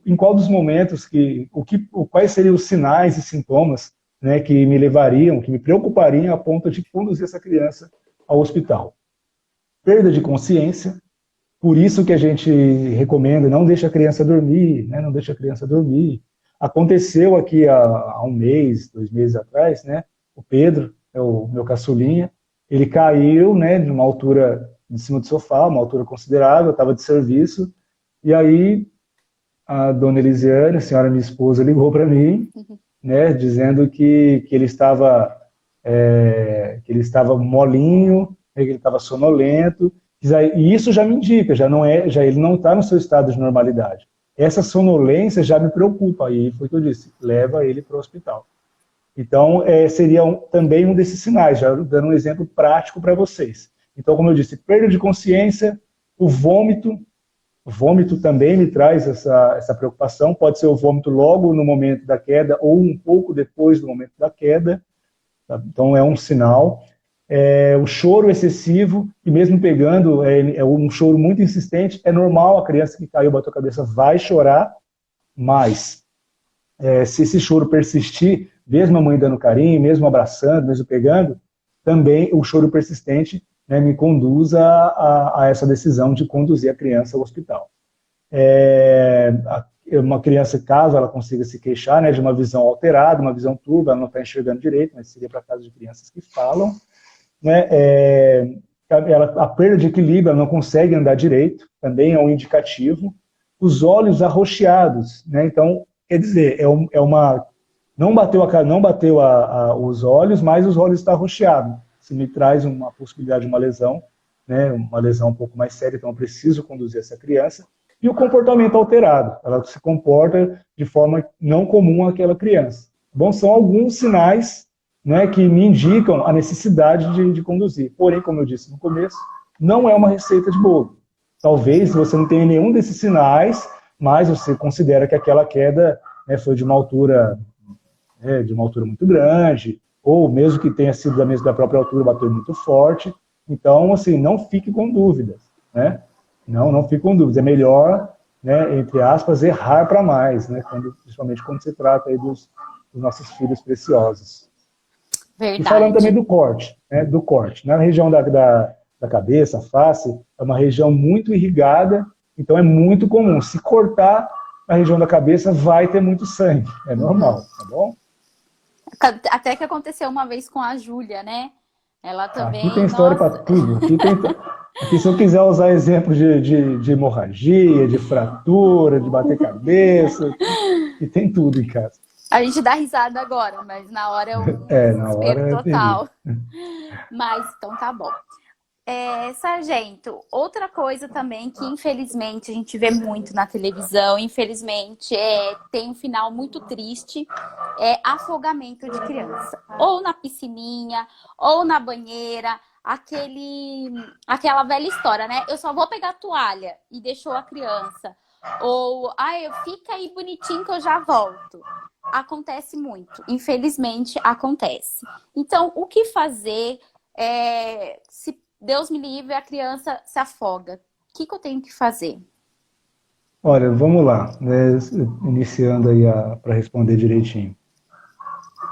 em qual dos momentos, quais seriam os sinais e sintomas, né, que me preocupariam a ponto de conduzir essa criança ao hospital? Perda de consciência, por isso que a gente recomenda, não deixa a criança dormir, né? Não deixa a criança dormir. Aconteceu aqui há 1 mês, 2 meses atrás, né? O Pedro, é o meu caçulinha, ele caiu, né, de uma altura de cima do sofá, uma altura considerável, estava de serviço, e aí a dona Elisiane, a senhora minha esposa, ligou para mim, né, dizendo que ele estava que ele estava molinho, que ele estava sonolento, e isso já me indica, já ele não está no seu estado de normalidade. Essa sonolência já me preocupa, e foi o que eu disse, leva ele para o hospital. Então, seria também um desses sinais, já dando um exemplo prático para vocês. Então, como eu disse, perda de consciência, o vômito também me traz essa preocupação, pode ser o vômito logo no momento da queda ou um pouco depois do momento da queda, tá? Então é um sinal. O choro excessivo, e mesmo pegando, é um choro muito insistente, é normal, a criança que caiu, bateu a cabeça, vai chorar, mas se esse choro persistir, mesmo a mãe dando carinho, mesmo abraçando, mesmo pegando, também o choro persistente, né, me conduz a essa decisão de conduzir a criança ao hospital. Uma criança, caso ela consiga se queixar, né, de uma visão alterada, uma visão turva, ela não está enxergando direito, mas seria para caso de crianças que falam, né, a perda de equilíbrio, ela não consegue andar direito, também é um indicativo. Os olhos arroxeados, né, então, quer dizer, não bateu os olhos, mas os olhos estão arroxeados. Isso me traz uma possibilidade de uma lesão, né, uma lesão um pouco mais séria, então eu preciso conduzir essa criança. E o comportamento alterado, ela se comporta de forma não comum àquela criança. Bom, são alguns sinais, né, que me indicam a necessidade de conduzir. Porém, como eu disse no começo, não é uma receita de bolo. Talvez você não tenha nenhum desses sinais, mas você considera que aquela queda, né, foi de uma altura muito grande, ou mesmo que tenha sido da própria altura, bateu muito forte. Então, assim, não fique com dúvidas, né? Não fique com dúvidas. É melhor, né, entre aspas, errar para mais, né? Principalmente quando se trata aí dos nossos filhos preciosos. Verdade. E falando também do corte, né? Do corte. Na região da cabeça, a face, é uma região muito irrigada, então é muito comum. Se cortar a região da cabeça, vai ter muito sangue. É normal, tá bom? Até que aconteceu uma vez com a Júlia, né? Ela também... Aqui tem história para tudo. Aqui, se eu quiser usar exemplos de hemorragia, de fratura, de bater cabeça, e tem tudo em casa. A gente dá risada agora, mas na hora é um na hora total. Mas, então tá bom. Sargento, outra coisa também que infelizmente a gente vê muito na televisão, infelizmente tem um final muito triste, é afogamento de criança. Ou na piscininha, ou na banheira, aquela velha história, né? Eu só vou pegar a toalha e deixou a criança. Ou, fica aí bonitinho que eu já volto. Acontece muito, infelizmente acontece. Então, o que fazer se Deus me livre, a criança se afoga? O que eu tenho que fazer? Olha, vamos lá, né? Iniciando aí para responder direitinho.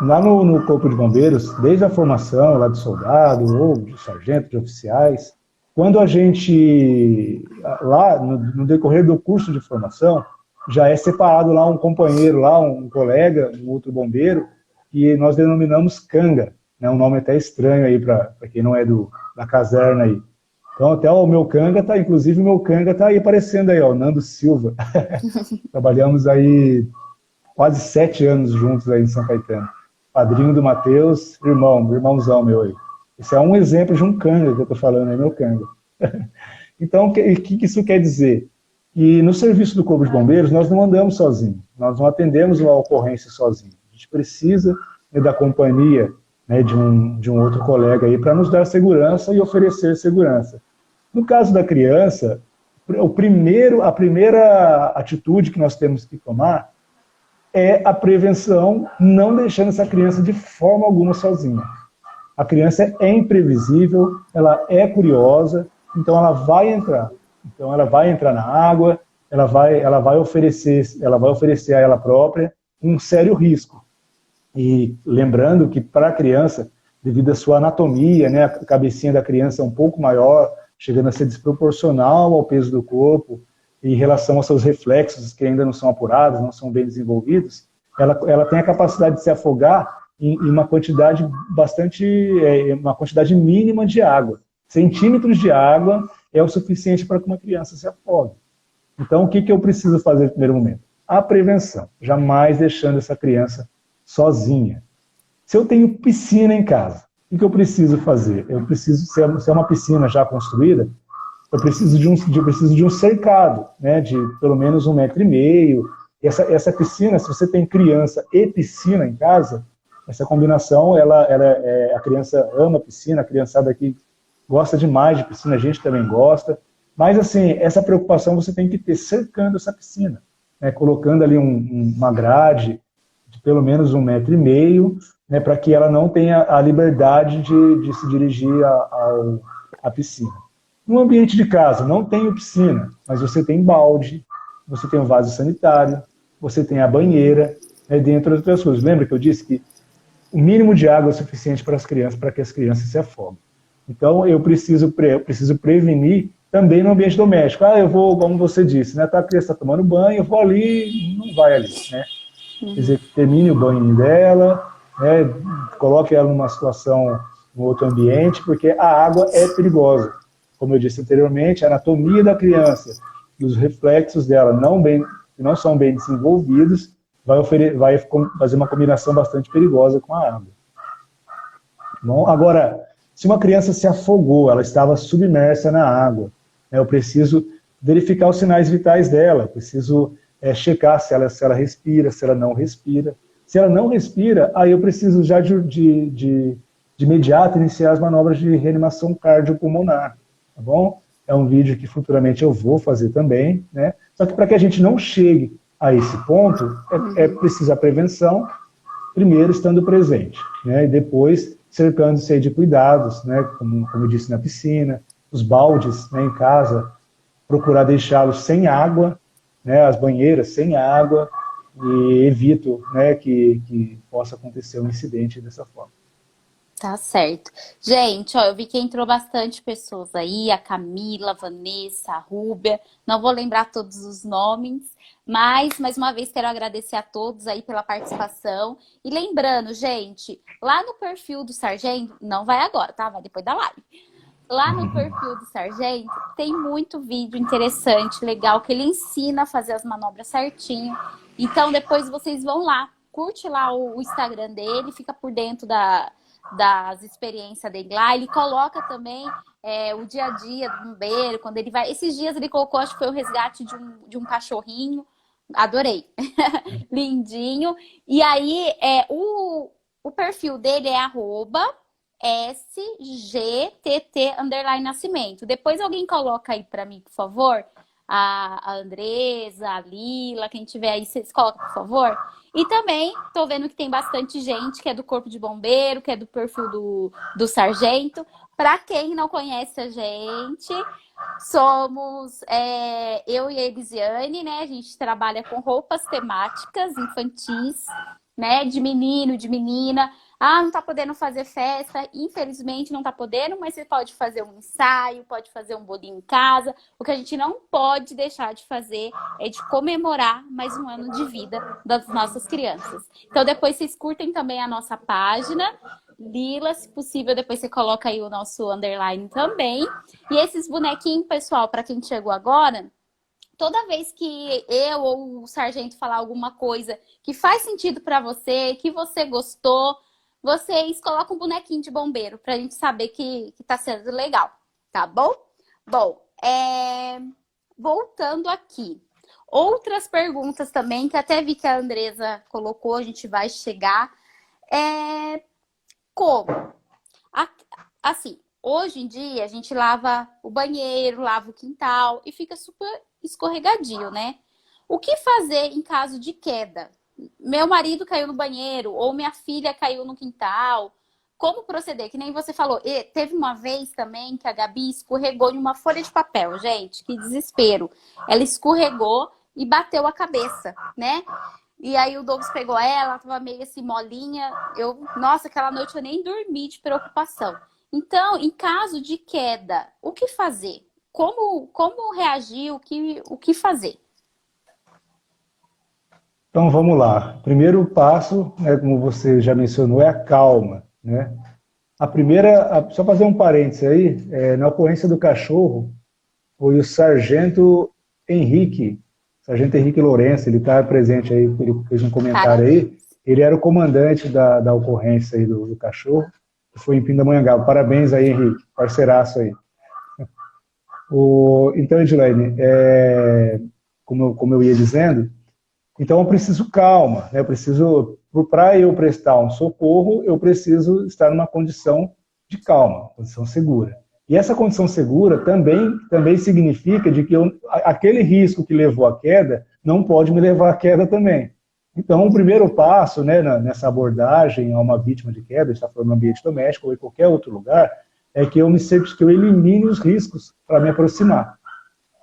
Lá no Corpo de Bombeiros, desde a formação lá de soldado ou de sargento, de oficiais, quando a gente, lá no decorrer do curso de formação, já é separado lá um companheiro, lá um colega, um outro bombeiro, que nós denominamos canga, né? Um nome até estranho aí para quem não é da caserna aí. Então até o meu canga tá, inclusive o meu canga tá aí aparecendo aí, ó, Nando Silva. Trabalhamos aí quase 7 anos juntos aí em São Caetano. Padrinho do Matheus, irmãozão meu aí. Esse é um exemplo de um canga que eu tô falando aí, meu canga. Então, o que isso quer dizer? Que no serviço do Corpo de Bombeiros, nós não andamos sozinhos, nós não atendemos uma ocorrência sozinhos. A gente precisa, né, da companhia, né, de um outro colega aí para nos dar segurança e oferecer segurança. No caso da criança, a primeira atitude que nós temos que tomar é a prevenção, não deixando essa criança de forma alguma sozinha. A criança é imprevisível, ela é curiosa, então ela vai entrar. Então ela vai entrar na água, ela vai oferecer a ela própria um sério risco. E lembrando que para a criança, devido à sua anatomia, né, a cabecinha da criança é um pouco maior, chegando a ser desproporcional ao peso do corpo, em relação aos seus reflexos que ainda não são apurados, não são bem desenvolvidos, ela tem a capacidade de se afogar em uma quantidade uma quantidade mínima de água. Centímetros de água é o suficiente para que uma criança se afogue. Então, o que eu preciso fazer no primeiro momento? A prevenção, jamais deixando essa criança sozinha. Se eu tenho piscina em casa, o que eu preciso fazer? Eu preciso, se é uma piscina já construída, eu preciso de um cercado, né, de pelo menos 1,5 m. Essa piscina, se você tem criança e piscina em casa, essa combinação, a criança ama piscina, a criançada aqui gosta demais de piscina, a gente também gosta. Mas, assim, essa preocupação você tem que ter cercando essa piscina, né, colocando ali uma grade de pelo menos 1,5 m, né, para que ela não tenha a liberdade de se dirigir à piscina. No ambiente de casa, não tem piscina, mas você tem balde, você tem um vaso sanitário, você tem a banheira, né, dentre outras coisas. Lembra que eu disse que o mínimo de água é suficiente para as crianças, para que as crianças se afoguem. Então, eu preciso prevenir também no ambiente doméstico. Eu vou, como você disse, né, a criança está tomando banho, eu vou ali, não vai ali, né? Quer dizer, termine o banho dela, né, coloque ela numa situação, em outro ambiente, porque a água é perigosa. Como eu disse anteriormente, a anatomia da criança e os reflexos dela que não são bem desenvolvidos, vai fazer uma combinação bastante perigosa com a água. Bom, agora, se uma criança se afogou, ela estava submersa na água, né, eu preciso verificar os sinais vitais dela, preciso checar se ela respira, se ela não respira. Se ela não respira, aí eu preciso já de imediato iniciar as manobras de reanimação cardiopulmonar, tá bom? É um vídeo que futuramente eu vou fazer também, né? Só que para que a gente não chegue a esse ponto, é preciso a prevenção, primeiro estando presente, né? E depois cercando-se aí de cuidados, né? Como eu disse, na piscina, os baldes, né, em casa, procurar deixá-los sem água, né? As banheiras sem água, e evito, né, que possa acontecer um incidente dessa forma. Tá certo. Gente, ó, eu vi que entrou bastante pessoas aí, a Camila, a Vanessa, a Rúbia, não vou lembrar todos os nomes, mas, mais uma vez, quero agradecer a todos aí pela participação. E lembrando, gente, lá no perfil do Sargento, não vai agora, tá? Vai depois da live. Lá no perfil do Sargento, tem muito vídeo interessante, legal, que ele ensina a fazer as manobras certinho. Então, depois vocês vão lá, curte lá o Instagram dele, fica por dentro das experiências dele lá. Ele coloca também o dia a dia do bombeiro, quando ele vai... Esses dias ele colocou, acho que foi o resgate de um cachorrinho. Adorei. Lindinho. E aí, o perfil dele é @SGTT_Nascimento. Depois alguém coloca aí pra mim, por favor. A Andresa, a Lila, quem tiver aí, vocês colocam, por favor. E também tô vendo que tem bastante gente que é do Corpo de Bombeiro, que é do perfil do Sargento. Para quem não conhece a gente, somos eu e a Elisiane, né? A gente trabalha com roupas temáticas infantis, né? De menino, de menina. Não tá podendo fazer festa, infelizmente não tá podendo, mas você pode fazer um ensaio, pode fazer um bolinho em casa. O que a gente não pode deixar de fazer é de comemorar mais um ano de vida das nossas crianças. Então depois vocês curtem também a nossa página, Lila, se possível, depois você coloca aí o nosso underline também. E esses bonequinhos, pessoal, para quem chegou agora, toda vez que eu ou o Sargento falar alguma coisa que faz sentido para você, que você gostou, vocês colocam um bonequinho de bombeiro pra gente saber que tá sendo legal, tá bom? Bom, voltando aqui. Outras perguntas também, que até vi que a Andresa colocou, a gente vai chegar. Como? Assim, hoje em dia a gente lava o banheiro, lava o quintal e fica super escorregadio, né? O que fazer em caso de queda? Meu marido caiu no banheiro ou minha filha caiu no quintal. Como proceder? Que nem você falou. Teve uma vez também que a Gabi escorregou em uma folha de papel, gente. Que desespero. Ela escorregou e bateu a cabeça, né? E aí o Douglas pegou ela tava meio assim molinha. Nossa, aquela noite eu nem dormi de preocupação. Então, em caso de queda, o que fazer? Como reagir? O que fazer? Então vamos lá. O primeiro passo, né, como você já mencionou, é a calma, né? A primeira, só fazer um parênteses aí, na ocorrência do cachorro, foi o Sargento Henrique Lourenço, ele está presente aí, ele fez um comentário aí. ele era o comandante da ocorrência aí do cachorro, que foi em Pindamonhangaba. Parabéns aí, Henrique, parceiraço aí. Então, Edilene, como eu ia dizendo, então eu preciso calma, né? Para eu prestar um socorro, eu preciso estar numa condição de calma, condição segura. E essa condição segura também significa de que aquele risco que levou à queda não pode me levar à queda também. Então, o primeiro passo, né, nessa abordagem a uma vítima de queda, está falando no ambiente doméstico ou em qualquer outro lugar, é que que eu elimine os riscos para me aproximar.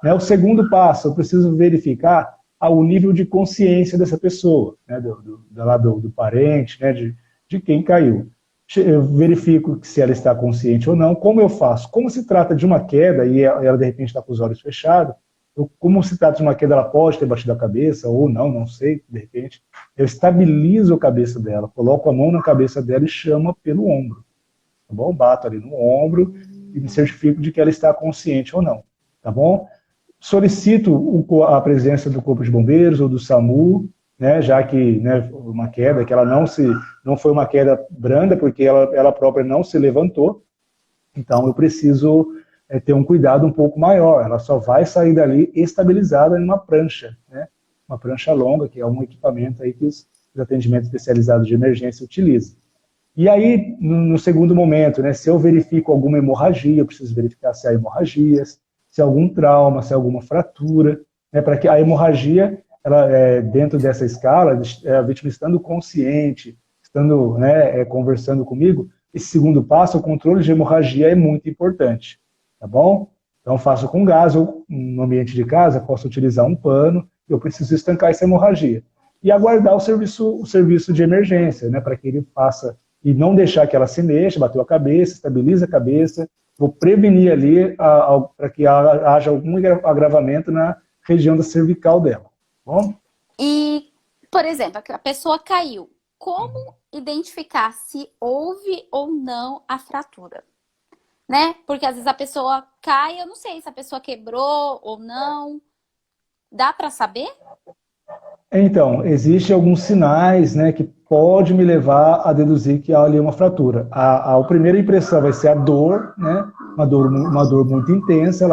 Né? O segundo passo, eu preciso verificar o nível de consciência dessa pessoa, né, do parente, né, de quem caiu. Eu verifico se ela está consciente ou não. Como eu faço? Como se trata de uma queda e ela de repente está com os olhos fechados, como se trata de uma queda, ela pode ter batido a cabeça ou não, não sei, de repente. Eu estabilizo a cabeça dela, coloco a mão na cabeça dela e chamo pelo ombro. Tá bom? Bato ali no ombro e me certifico de que ela está consciente ou não. Tá bom? Solicito a presença do Corpo de Bombeiros ou do SAMU, né, já que, né, uma queda que ela não foi uma queda branda, porque ela própria não se levantou, então eu preciso ter um cuidado um pouco maior. Ela só vai sair dali estabilizada numa prancha, né, uma prancha longa, que é um equipamento aí que os atendimentos especializados de emergência utilizam. E aí, no segundo momento, né, se eu verifico alguma hemorragia, eu preciso verificar se há hemorragias, se há algum trauma, se há alguma fratura, né, para que a hemorragia, dentro dessa escala, a vítima estando consciente, estando, né, conversando comigo, esse segundo passo, o controle de hemorragia é muito importante, tá bom? Então, faço com gás, ou no ambiente de casa, posso utilizar um pano, eu preciso estancar essa hemorragia. E aguardar o serviço de emergência, né, para que ele faça, e não deixar que ela se mexa, bateu a cabeça, estabiliza a cabeça, vou prevenir ali para que haja algum agravamento na região da cervical dela. Bom? E, por exemplo, a pessoa caiu. Como identificar se houve ou não a fratura? Né? Porque às vezes a pessoa cai, eu não sei se a pessoa quebrou ou não. Dá para saber? Então, existem alguns sinais, né, que pode me levar a deduzir que há ali uma fratura. A primeira impressão vai ser a dor, né, uma dor muito intensa,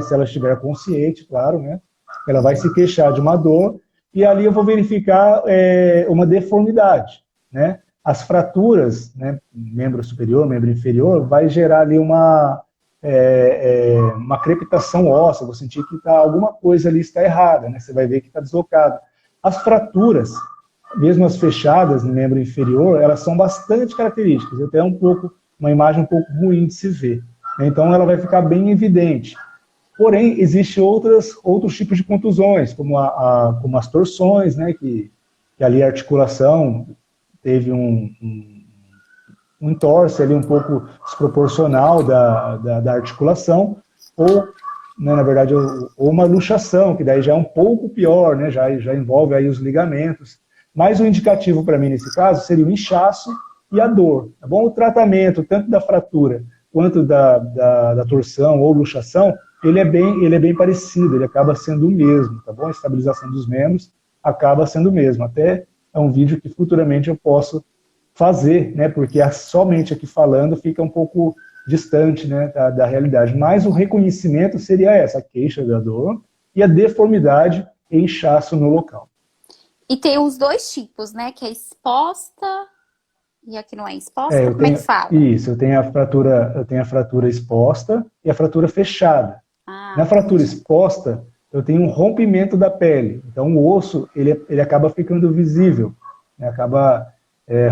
se ela estiver consciente, claro, né, ela vai se queixar de uma dor, e ali eu vou verificar uma deformidade, né. As fraturas, né, membro superior, membro inferior, vai gerar ali uma crepitação óssea, vou sentir que alguma coisa ali está errada, né, você vai ver que está deslocado. As fraturas, mesmo as fechadas no membro inferior, elas são bastante características, até uma imagem um pouco ruim de se ver. Então ela vai ficar bem evidente. Porém, existem outros tipos de contusões, como as torções, né, que ali a articulação teve um entorse ali um pouco desproporcional da articulação, ou, né, na verdade, ou uma luxação, que daí já é um pouco pior, né, já envolve aí os ligamentos. Mas o indicativo para mim nesse caso seria o inchaço e a dor. Tá bom? O tratamento, tanto da fratura quanto da torção ou luxação, ele é bem parecido, ele acaba sendo o mesmo, tá bom? A estabilização dos membros acaba sendo o mesmo. Até é um vídeo que futuramente eu posso fazer, né, porque somente aqui falando fica um pouco distante, né, da realidade. Mas o reconhecimento seria a queixa da dor e a deformidade e inchaço no local. E tem os dois tipos, né, que é exposta e a que não é exposta, como é que fala? Isso, eu tenho a fratura exposta e a fratura fechada. Na fratura exposta, eu tenho um rompimento da pele, então o osso ele acaba ficando visível, né, acaba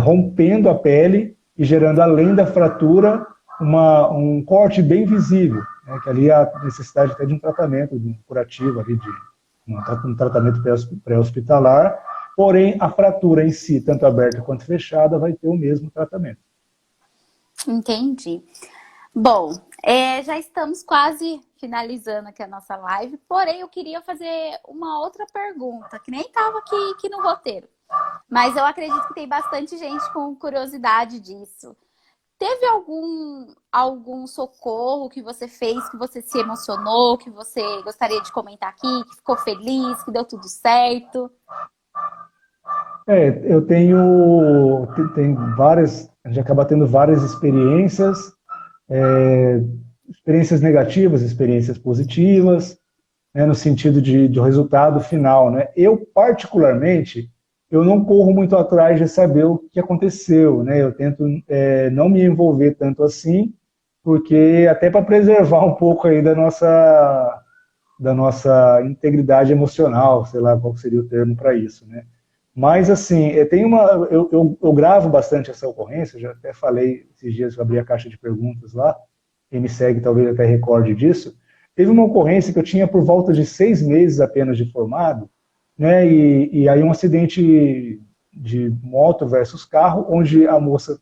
rompendo a pele e gerando, além da fratura, um corte bem visível, né, que ali há necessidade até de um tratamento, de um curativo, ali, um tratamento pré-hospitalar, porém a fratura em si, tanto aberta quanto fechada, vai ter o mesmo tratamento. Entendi. Bom, já estamos quase finalizando aqui a nossa live, porém eu queria fazer uma outra pergunta, que nem estava aqui no roteiro. Mas eu acredito que tem bastante gente com curiosidade disso. Teve algum socorro que você fez, que você se emocionou, que você gostaria de comentar aqui, que ficou feliz, que deu tudo certo? Eu tenho várias, a gente acaba tendo várias experiências, experiências negativas, experiências positivas, né, no sentido de resultado final, né? Eu, particularmente, eu não corro muito atrás de saber o que aconteceu, né? Eu tento não me envolver tanto assim, porque até para preservar um pouco aí da nossa integridade emocional, sei lá qual seria o termo para isso, né? Mas, assim, eu gravo bastante essa ocorrência, já até falei esses dias, eu abri a caixa de perguntas lá, quem me segue talvez até recorde disso. Teve uma ocorrência que eu tinha por volta de 6 meses apenas de formado, né, e aí um acidente de moto versus carro, onde a moça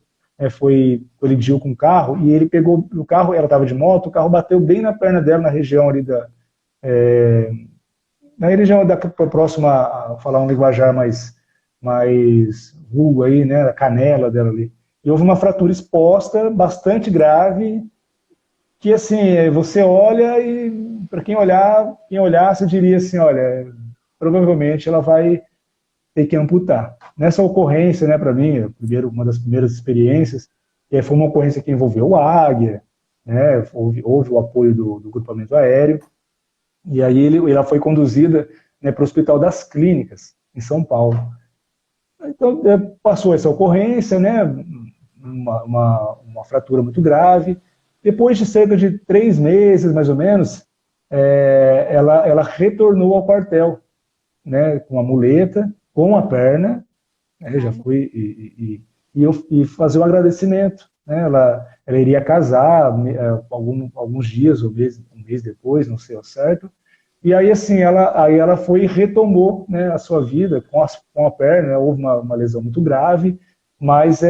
colidiu com o carro, e ele pegou o carro, ela estava de moto, o carro bateu bem na perna dela, na região ali na região próxima, a falar um linguajar mais vulgo aí, né, a canela dela ali. E houve uma fratura exposta, bastante grave, que assim, você olha e para quem olhasse, diria assim, olha, provavelmente ela vai ter que amputar. Nessa ocorrência, né, para mim, uma das primeiras experiências, foi uma ocorrência que envolveu o Águia, né, houve o apoio do grupamento aéreo, e aí ela foi conduzida, né, para o Hospital das Clínicas, em São Paulo. Então, passou essa ocorrência, né, uma fratura muito grave. Depois de cerca de 3 meses, mais ou menos, ela retornou ao quartel, né, com a muleta, com a perna, né, já fui e fazer um agradecimento. Né, ela iria casar alguns dias ou um mês depois, não sei ao certo. E aí, assim, ela foi e retomou, né, a sua vida com a perna, né, houve uma lesão muito grave, mas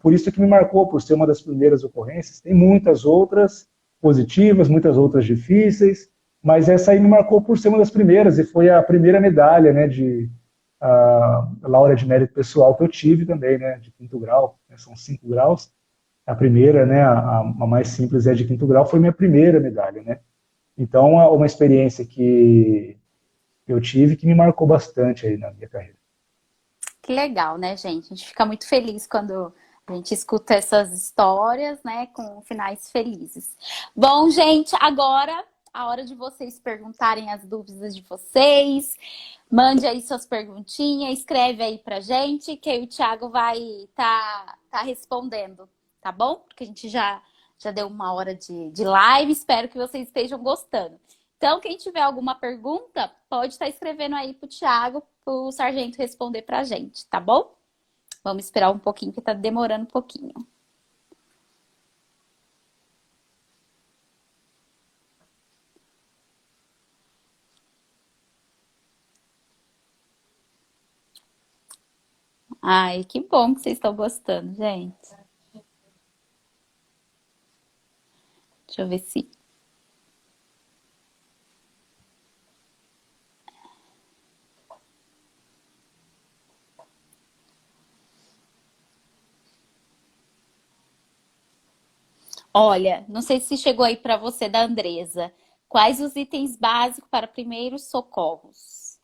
por isso que me marcou, por ser uma das primeiras ocorrências. Tem muitas outras positivas, muitas outras difíceis, mas essa aí me marcou por ser uma das primeiras, e foi a primeira medalha, né, a Laura de Mérito Pessoal que eu tive também, né, de 5º grau, né, são 5 graus. A primeira, né, a mais simples é de 5º grau, foi minha primeira medalha, né. Então, uma experiência que eu tive que me marcou bastante aí na minha carreira. Que legal, né, gente? A gente fica muito feliz quando a gente escuta essas histórias, né, com finais felizes. Bom, gente, agora a hora de vocês perguntarem as dúvidas de vocês. Mande aí suas perguntinhas, escreve aí pra gente, que aí o Thiago vai tá respondendo, tá bom? Porque a gente já deu uma hora de live, espero que vocês estejam gostando. Então, quem tiver alguma pergunta, pode estar escrevendo aí pro Thiago, pro Sargento responder pra gente, tá bom? Vamos esperar um pouquinho, que tá demorando um pouquinho. Ai, que bom que vocês estão gostando, gente. Deixa eu ver se... Olha, não sei se chegou aí para você da Andresa. Quais os itens básicos para primeiros socorros?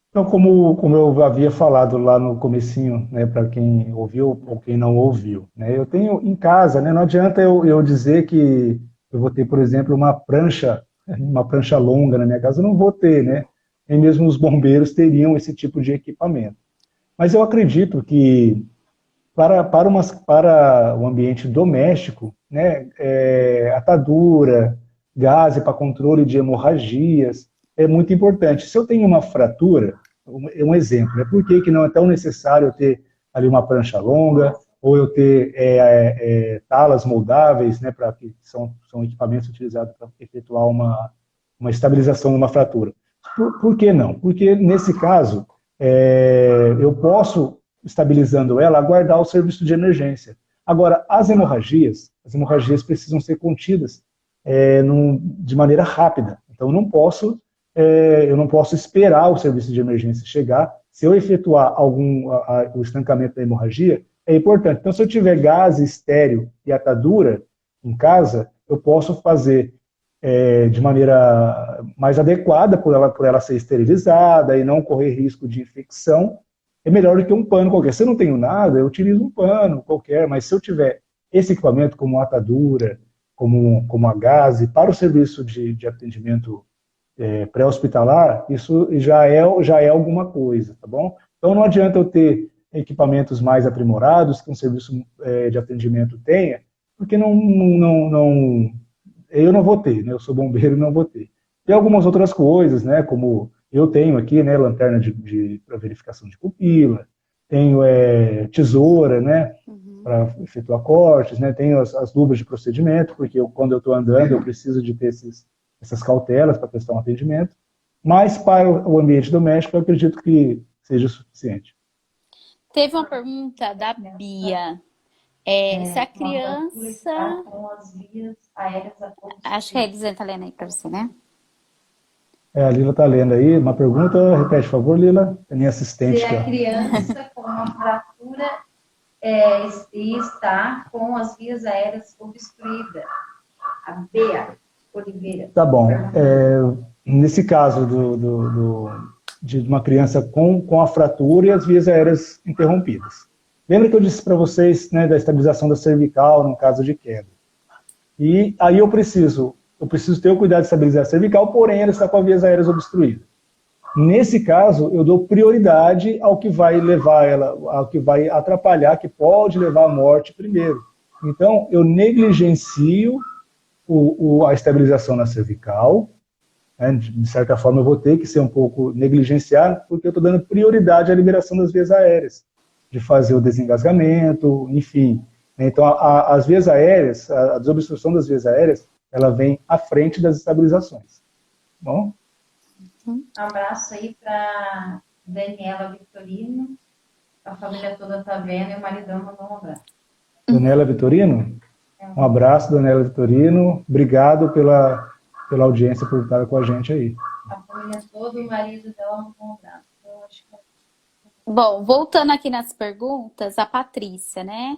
Então, como eu havia falado lá no comecinho, né, para quem ouviu ou quem não ouviu, né, eu tenho em casa, né, não adianta eu dizer que eu vou ter, por exemplo, uma prancha longa na minha casa, eu não vou ter, né? Nem mesmo os bombeiros teriam esse tipo de equipamento. Mas eu acredito que para o ambiente doméstico, né, atadura, gás para controle de hemorragias, é muito importante. Se eu tenho uma fratura, um exemplo, né, por que não é tão necessário eu ter ali uma prancha longa, ou eu ter talas moldáveis, né, que são equipamentos utilizados para efetuar uma estabilização de uma fratura. Por que não? Porque, nesse caso, eu posso, estabilizando ela, aguardar o serviço de emergência. Agora, as hemorragias precisam ser contidas de maneira rápida. Então, eu não posso esperar o serviço de emergência chegar. Se eu efetuar o estancamento da hemorragia, é importante. Então, se eu tiver gás estéril e atadura em casa, eu posso fazer de maneira mais adequada, por ela ser esterilizada e não correr risco de infecção, é melhor do que um pano qualquer. Se eu não tenho nada, eu utilizo um pano qualquer, mas se eu tiver esse equipamento como atadura, como a gaze, para o serviço de atendimento pré-hospitalar, isso já é alguma coisa, tá bom? Então não adianta eu ter equipamentos mais aprimorados que um serviço de atendimento tenha, porque eu não vou ter, né? Eu sou bombeiro e não vou ter. Tem algumas outras coisas, né? Como eu tenho aqui, né? Lanterna para verificação de pupila, tenho tesoura, né? Para efetuar cortes, né? Tenho as luvas de procedimento, porque quando eu estou andando eu preciso de ter essas cautelas para prestar um atendimento. Mas para o ambiente doméstico eu acredito que seja suficiente. Teve uma pergunta da Bia. Se a criança... Acho que a Elisângela está lendo aí para você, né? A Lila está lendo aí. Uma pergunta, repete, por favor, Lila. É minha assistente. Se a criança com uma fratura está com as vias aéreas obstruídas. A Bea Oliveira. Tá bom. Nesse caso de uma criança com a fratura e as vias aéreas interrompidas. Lembra que eu disse para vocês, né, da estabilização da cervical no caso de queda. E aí eu preciso ter o cuidado de estabilizar a cervical, porém ela está com as vias aéreas obstruídas. Nesse caso, eu dou prioridade ao que vai levar ela, ao que vai atrapalhar, que pode levar à morte primeiro. Então, eu negligencio a estabilização na cervical, né? De certa forma eu vou ter que ser um pouco negligenciar, porque eu estou dando prioridade à liberação das vias aéreas, de fazer o desengasgamento, enfim. Então, as vias aéreas, a desobstrução das vias aéreas, ela vem à frente das estabilizações. Bom? Um abraço aí para Daniela Vitorino, a família toda está vendo e o maridão mandou um abraço. Daniela Vitorino? Um abraço, Daniela Vitorino. Obrigado pela audiência, por estar com a gente aí. A família toda, o marido dela mandou um abraço. Eu acho que... Bom, voltando aqui nas perguntas, a Patrícia, né?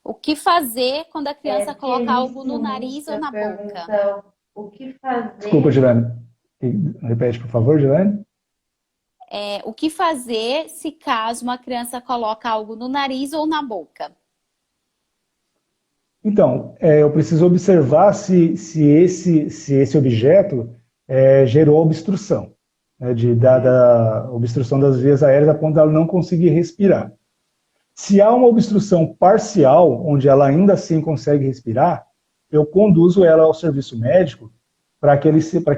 O que fazer quando a criança coloca algo no nariz ou na boca? O que fazer... Desculpa, Girane. Repete, por favor, Girane. O que fazer se caso uma criança coloca algo no nariz ou na boca? Então, eu preciso observar se esse objeto gerou obstrução, né, da obstrução das vias aéreas a ponto de ela não conseguir respirar. Se há uma obstrução parcial, onde ela ainda assim consegue respirar, eu conduzo ela ao serviço médico para que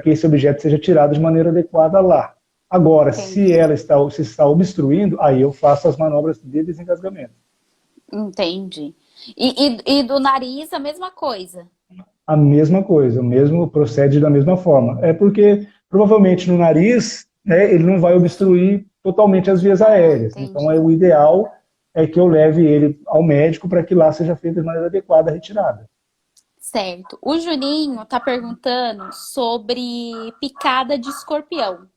esse objeto seja tirado de maneira adequada lá. Agora, se está obstruindo, aí eu faço as manobras de desengasgamento. Entendi. E do nariz, a mesma coisa? A mesma coisa, o mesmo procede da mesma forma. É porque, provavelmente, no nariz, né, ele não vai obstruir totalmente as vias aéreas. Entendi. Então, o ideal é que eu leve ele ao médico para que lá seja feita de maneira adequada a retirada. Certo. O Juninho está perguntando sobre picada de escorpião.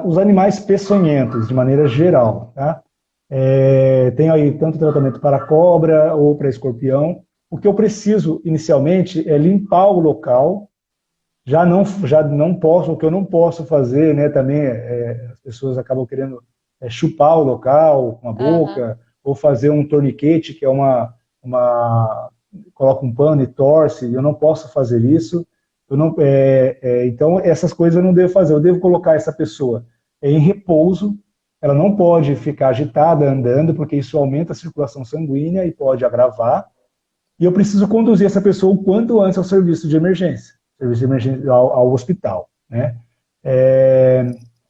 Os animais peçonhentos, de maneira geral, tá? Tem aí tanto tratamento para cobra ou para escorpião. O que eu preciso, inicialmente, é limpar o local. Já não posso, o que eu não posso fazer, né, também, as pessoas acabam querendo chupar o local com a boca, ou fazer um torniquete, que é coloca um pano e torce. Eu não posso fazer isso. Então, essas coisas eu não devo fazer. Eu devo colocar essa pessoa em repouso. Ela não pode ficar agitada andando, porque isso aumenta a circulação sanguínea e pode agravar. E eu preciso conduzir essa pessoa o quanto antes ao serviço de emergência, ao hospital, né?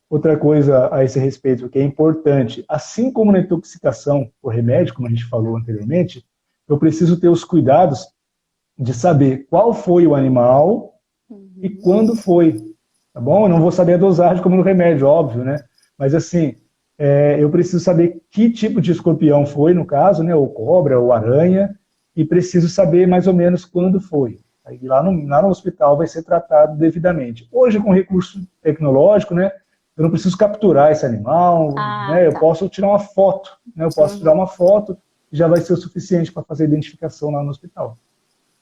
Outra coisa a esse respeito que é importante, assim como na intoxicação por remédio, como a gente falou anteriormente, eu preciso ter os cuidados de saber qual foi o animal e quando foi, tá bom? Eu não vou saber a dosagem como no remédio, óbvio, né? Mas assim, eu preciso saber que tipo de escorpião foi, no caso, né? Ou cobra, ou aranha, e preciso saber mais ou menos quando foi. Aí lá no hospital vai ser tratado devidamente. Hoje, com recurso tecnológico, né? Eu não preciso capturar esse animal, né? Eu posso tirar uma foto, né? Eu posso tirar uma foto e já vai ser o suficiente para fazer a identificação lá no hospital.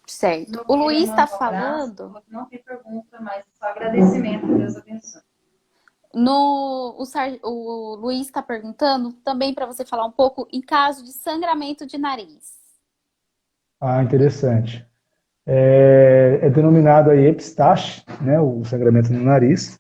Certo. Não O Luiz queria está mandar um abraço, falando. não tem pergunta, mas só agradecimento, Deus abençoe. O Luiz está perguntando também para você falar um pouco em caso de sangramento de nariz. Ah, interessante. É denominado aí epistaxe, né, o sangramento no nariz,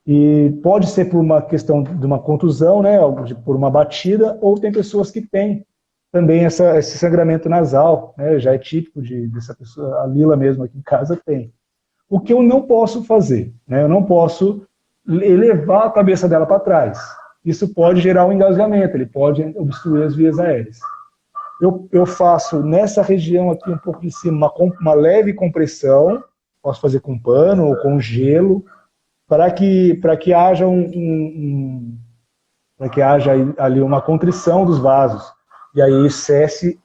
e pode ser por uma questão de uma contusão, né, por uma batida, ou tem pessoas que têm também esse sangramento nasal, né, já é típico dessa pessoa, a Lila mesmo aqui em casa tem. O que eu não posso fazer, né, eu não posso elevar a cabeça dela para trás. Isso pode gerar um engasgamento, ele pode obstruir as vias aéreas. Eu faço nessa região aqui um pouco de cima uma leve compressão, posso fazer com pano ou com gelo, para que haja para que haja ali uma contrição dos vasos e aí cesse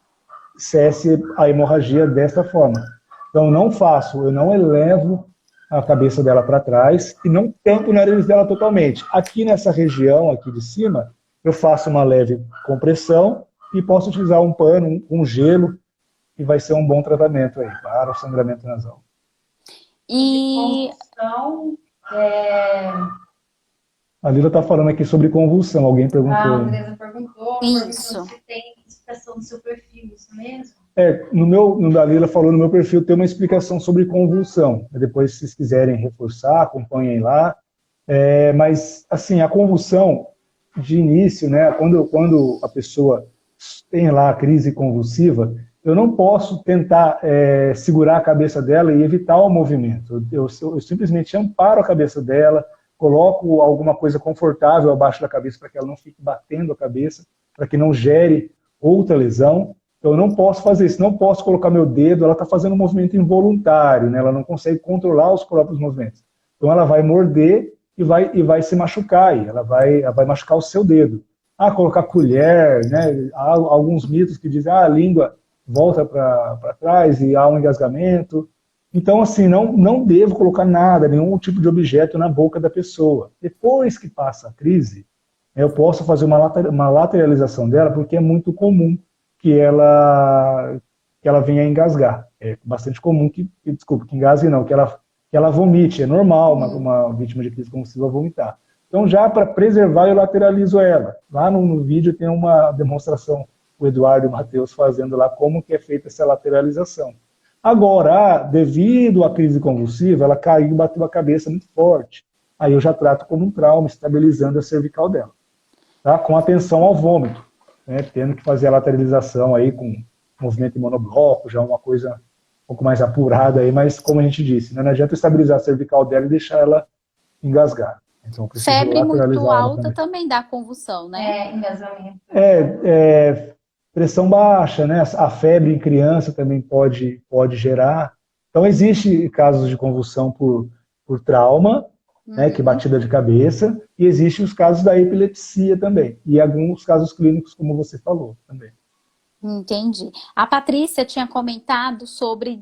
a hemorragia desta forma. Então eu não elevo a cabeça dela para trás e não tampo o nariz dela totalmente. Aqui nessa região aqui de cima, eu faço uma leve compressão e posso utilizar um pano, um gelo, e vai ser um bom tratamento aí para o sangramento nasal. E Convulsão, A Lila está falando aqui sobre convulsão, alguém perguntou. a Aí. Andresa perguntou Isso. se tem expressão no seu perfil, isso mesmo? No da Lila falou no meu perfil, tem uma explicação sobre convulsão. Depois, se vocês quiserem reforçar, acompanhem lá. Mas, assim, a convulsão, de início, né, quando a pessoa tem lá a crise convulsiva, eu não posso tentar segurar a cabeça dela e evitar o movimento. Eu simplesmente amparo a cabeça dela, coloco alguma coisa confortável abaixo da cabeça para que ela não fique batendo a cabeça, para que não gere outra lesão. Então, eu não posso fazer isso, não posso colocar meu dedo, ela está fazendo um movimento involuntário, né? Ela não consegue controlar os próprios movimentos. Então, ela vai morder e vai se machucar, e ela vai machucar o seu dedo. Colocar colher, né? Há alguns mitos que dizem a língua volta para trás e há um engasgamento. Então, assim, não devo colocar nada, nenhum tipo de objeto na boca da pessoa. Depois que passa a crise, eu posso fazer uma lateralização dela, porque é muito comum que ela venha a engasgar. É bastante comum que engasgue não, que ela vomite. É normal uma vítima de crise convulsiva vomitar. Então, já para preservar, eu lateralizo ela. Lá no vídeo tem uma demonstração, o Eduardo e o Matheus fazendo lá como que é feita essa lateralização. Agora, devido à crise convulsiva, ela caiu e bateu a cabeça muito forte. Aí eu já trato como um trauma, estabilizando a cervical dela. Tá? Com atenção ao vômito, né? Tendo que fazer a lateralização aí com movimento em monobloco, já uma coisa um pouco mais apurada aí, mas como a gente disse, né? Não adianta estabilizar a cervical dela e deixar ela engasgar. Então, febre muito alta também dá convulsão, né? Engasamento. Pressão baixa, né? A febre em criança também pode gerar. Então, existe casos de convulsão por trauma, né, que é batida de cabeça, e existem os casos da epilepsia também, e alguns casos clínicos, como você falou, também. Entendi. A Patrícia tinha comentado sobre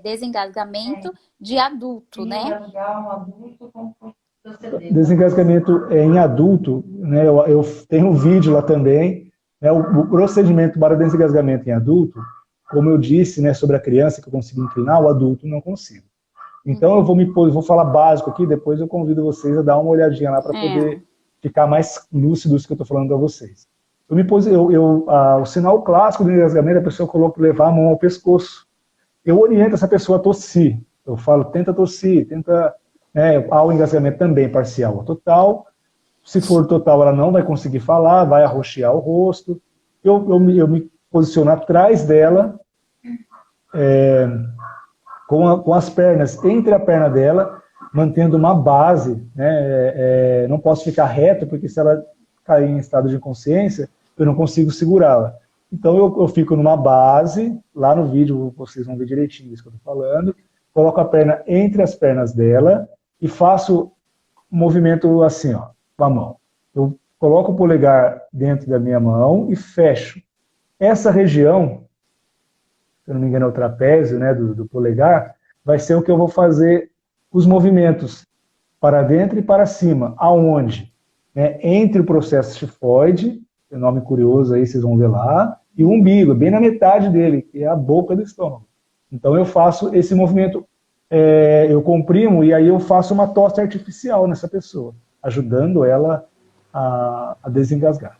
desengasgamento de adulto, né? Desengasgar um adulto com proceder. Desengasgamento em adulto, né, eu tenho um vídeo lá também, né, o procedimento para desengasgamento em adulto, como eu disse, né, sobre a criança que eu consigo inclinar, o adulto não consigo. Então eu vou falar básico aqui, depois eu convido vocês a dar uma olhadinha lá para poder ficar mais lúcidos do que eu estou falando para vocês. O sinal clássico do engasgamento é a pessoa levar a mão ao pescoço. Eu oriento essa pessoa a tossir. Eu falo, tenta tossir, tenta... há o engasgamento também parcial ou total. Se for total, ela não vai conseguir falar, vai arroxear o rosto. Eu me posiciono atrás dela, com as pernas entre a perna dela, mantendo uma base, né? Não posso ficar reto, porque se ela cair em estado de inconsciência, eu não consigo segurá-la. Então eu fico numa base, lá no vídeo vocês vão ver direitinho isso que eu estou falando, coloco a perna entre as pernas dela e faço um movimento assim, ó, com a mão. Eu coloco o polegar dentro da minha mão e fecho. Essa região, se eu não me engano é o trapézio, né, do polegar, vai ser o que eu vou fazer os movimentos para dentro e para cima. Aonde? Entre o processo tifoide, tem nome curioso aí, vocês vão ver lá, e o umbigo, bem na metade dele, que é a boca do estômago. Então eu faço esse movimento, eu comprimo e aí eu faço uma tosse artificial nessa pessoa, ajudando ela a desengasgar.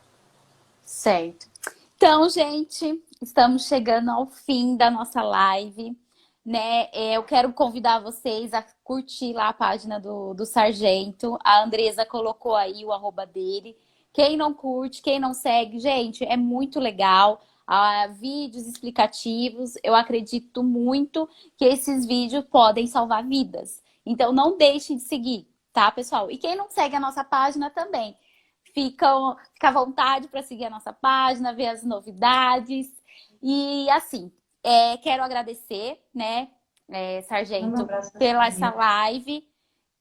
Certo. Então, gente, estamos chegando ao fim da nossa live, né? Eu quero convidar vocês a curtir lá a página do Sargento. A Andresa colocou aí o arroba dele. Quem não curte, quem não segue, gente, é muito legal. Vídeos explicativos, eu acredito muito que esses vídeos podem salvar vidas. Então, não deixe de seguir, tá, pessoal? E quem não segue a nossa página também, fica à vontade para seguir a nossa página, ver as novidades. E assim, quero agradecer, né, Sargento, pela essa live,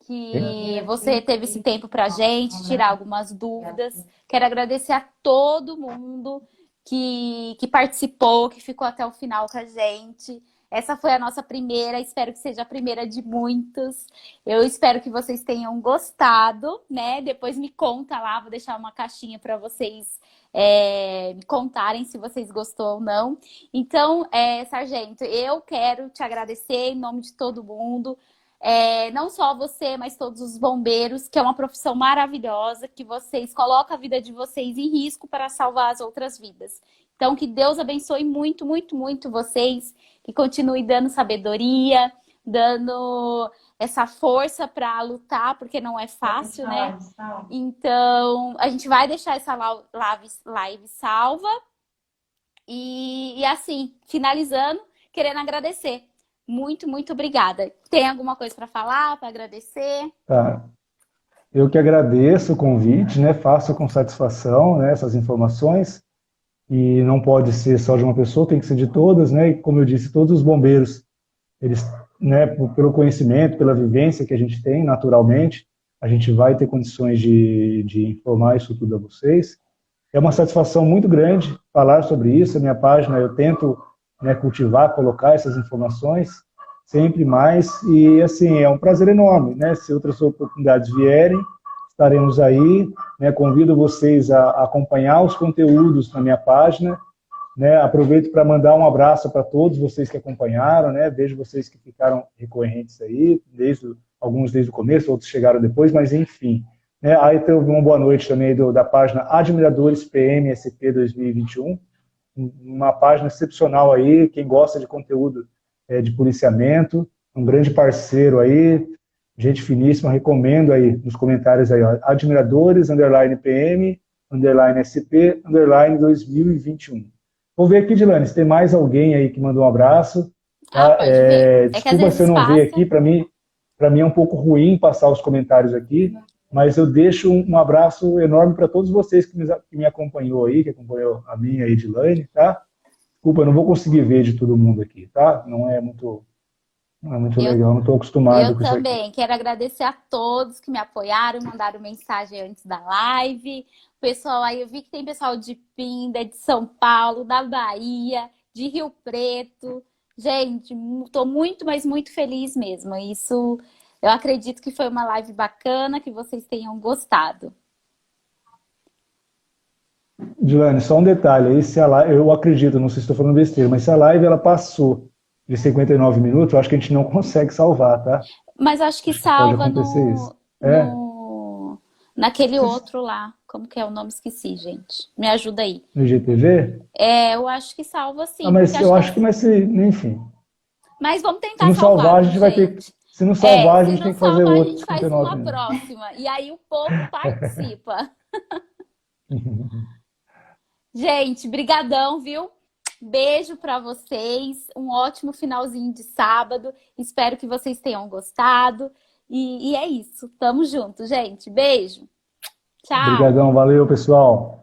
que você teve esse tempo para a gente, tirar algumas dúvidas. Quero agradecer a todo mundo que participou, que ficou até o final com a gente. Essa foi a nossa primeira, espero que seja a primeira de muitos. Eu espero que vocês tenham gostado, né? Depois me conta lá, vou deixar uma caixinha para vocês me contarem se vocês gostou ou não. Então, Sargento, eu quero te agradecer em nome de todo mundo. Não só você, mas todos os bombeiros, que é uma profissão maravilhosa, que vocês colocam a vida de vocês em risco para salvar as outras vidas. Então, que Deus abençoe muito, muito, muito vocês, que continue dando sabedoria, dando essa força para lutar, porque não é fácil, né? Então, a gente vai deixar essa live salva. E assim, finalizando, querendo agradecer. Muito, muito obrigada. Tem alguma coisa para falar, para agradecer? Tá. Eu que agradeço o convite, né? Faço com satisfação, né, essas informações. E não pode ser só de uma pessoa, tem que ser de todas, né? E como eu disse, todos os bombeiros, eles, né, pelo conhecimento, pela vivência que a gente tem, naturalmente, a gente vai ter condições de informar isso tudo a vocês. É uma satisfação muito grande falar sobre isso. A minha página, eu tento, né, cultivar, colocar essas informações sempre mais. E, assim, é um prazer enorme, né? Se outras oportunidades vierem, estaremos aí, né? Convido vocês a acompanhar os conteúdos na minha página, né? Aproveito para mandar um abraço para todos vocês que acompanharam, né? Vejo vocês que ficaram recorrentes aí, alguns desde o começo, outros chegaram depois, mas enfim. Né? Aí teve uma boa noite também da página Admiradores PMSP 2021, uma página excepcional aí, quem gosta de conteúdo de policiamento, um grande parceiro aí, gente finíssima, recomendo aí nos comentários aí, ó, Admiradores, _PM, _SP, _2021. Vou ver aqui, Dilane, se tem mais alguém aí que mandou um abraço. Tá? Pode ver. Desculpa se eu não ver aqui, para mim é um pouco ruim passar os comentários aqui, mas eu deixo um abraço enorme para todos vocês que me acompanhou aí, que acompanhou a minha aí, Dilane, tá? Desculpa, eu não vou conseguir ver de todo mundo aqui, tá? Não é muito legal, não estou acostumado com isso aqui. Eu também quero agradecer a todos que me apoiaram, mandaram mensagem antes da live. Pessoal, aí eu vi que tem pessoal de Pinda, de São Paulo, da Bahia, de Rio Preto. Gente, estou muito, mas muito feliz mesmo. Isso, eu acredito que foi uma live bacana, que vocês tenham gostado. Dilane, só um detalhe aí, se a live, eu acredito, não sei se estou falando besteira, mas se a live ela passou de 59 minutos, eu acho que a gente não consegue salvar, tá? Mas acho que salva naquele outro lá. Como que é o nome? Esqueci, gente. Me ajuda aí. No IGTV? Eu acho que salva sim. Mas eu acho que vai ser, enfim. Mas vamos tentar se não salvar, a gente vai gente. ter. Se não salvar, a gente tem que fazer outro. A gente faz uma próxima. E aí o povo participa. Gente, brigadão, viu? Beijo para vocês. Um ótimo finalzinho de sábado. Espero que vocês tenham gostado. E é isso. Tamo junto, gente. Beijo. Tchau. Obrigadão, valeu, pessoal.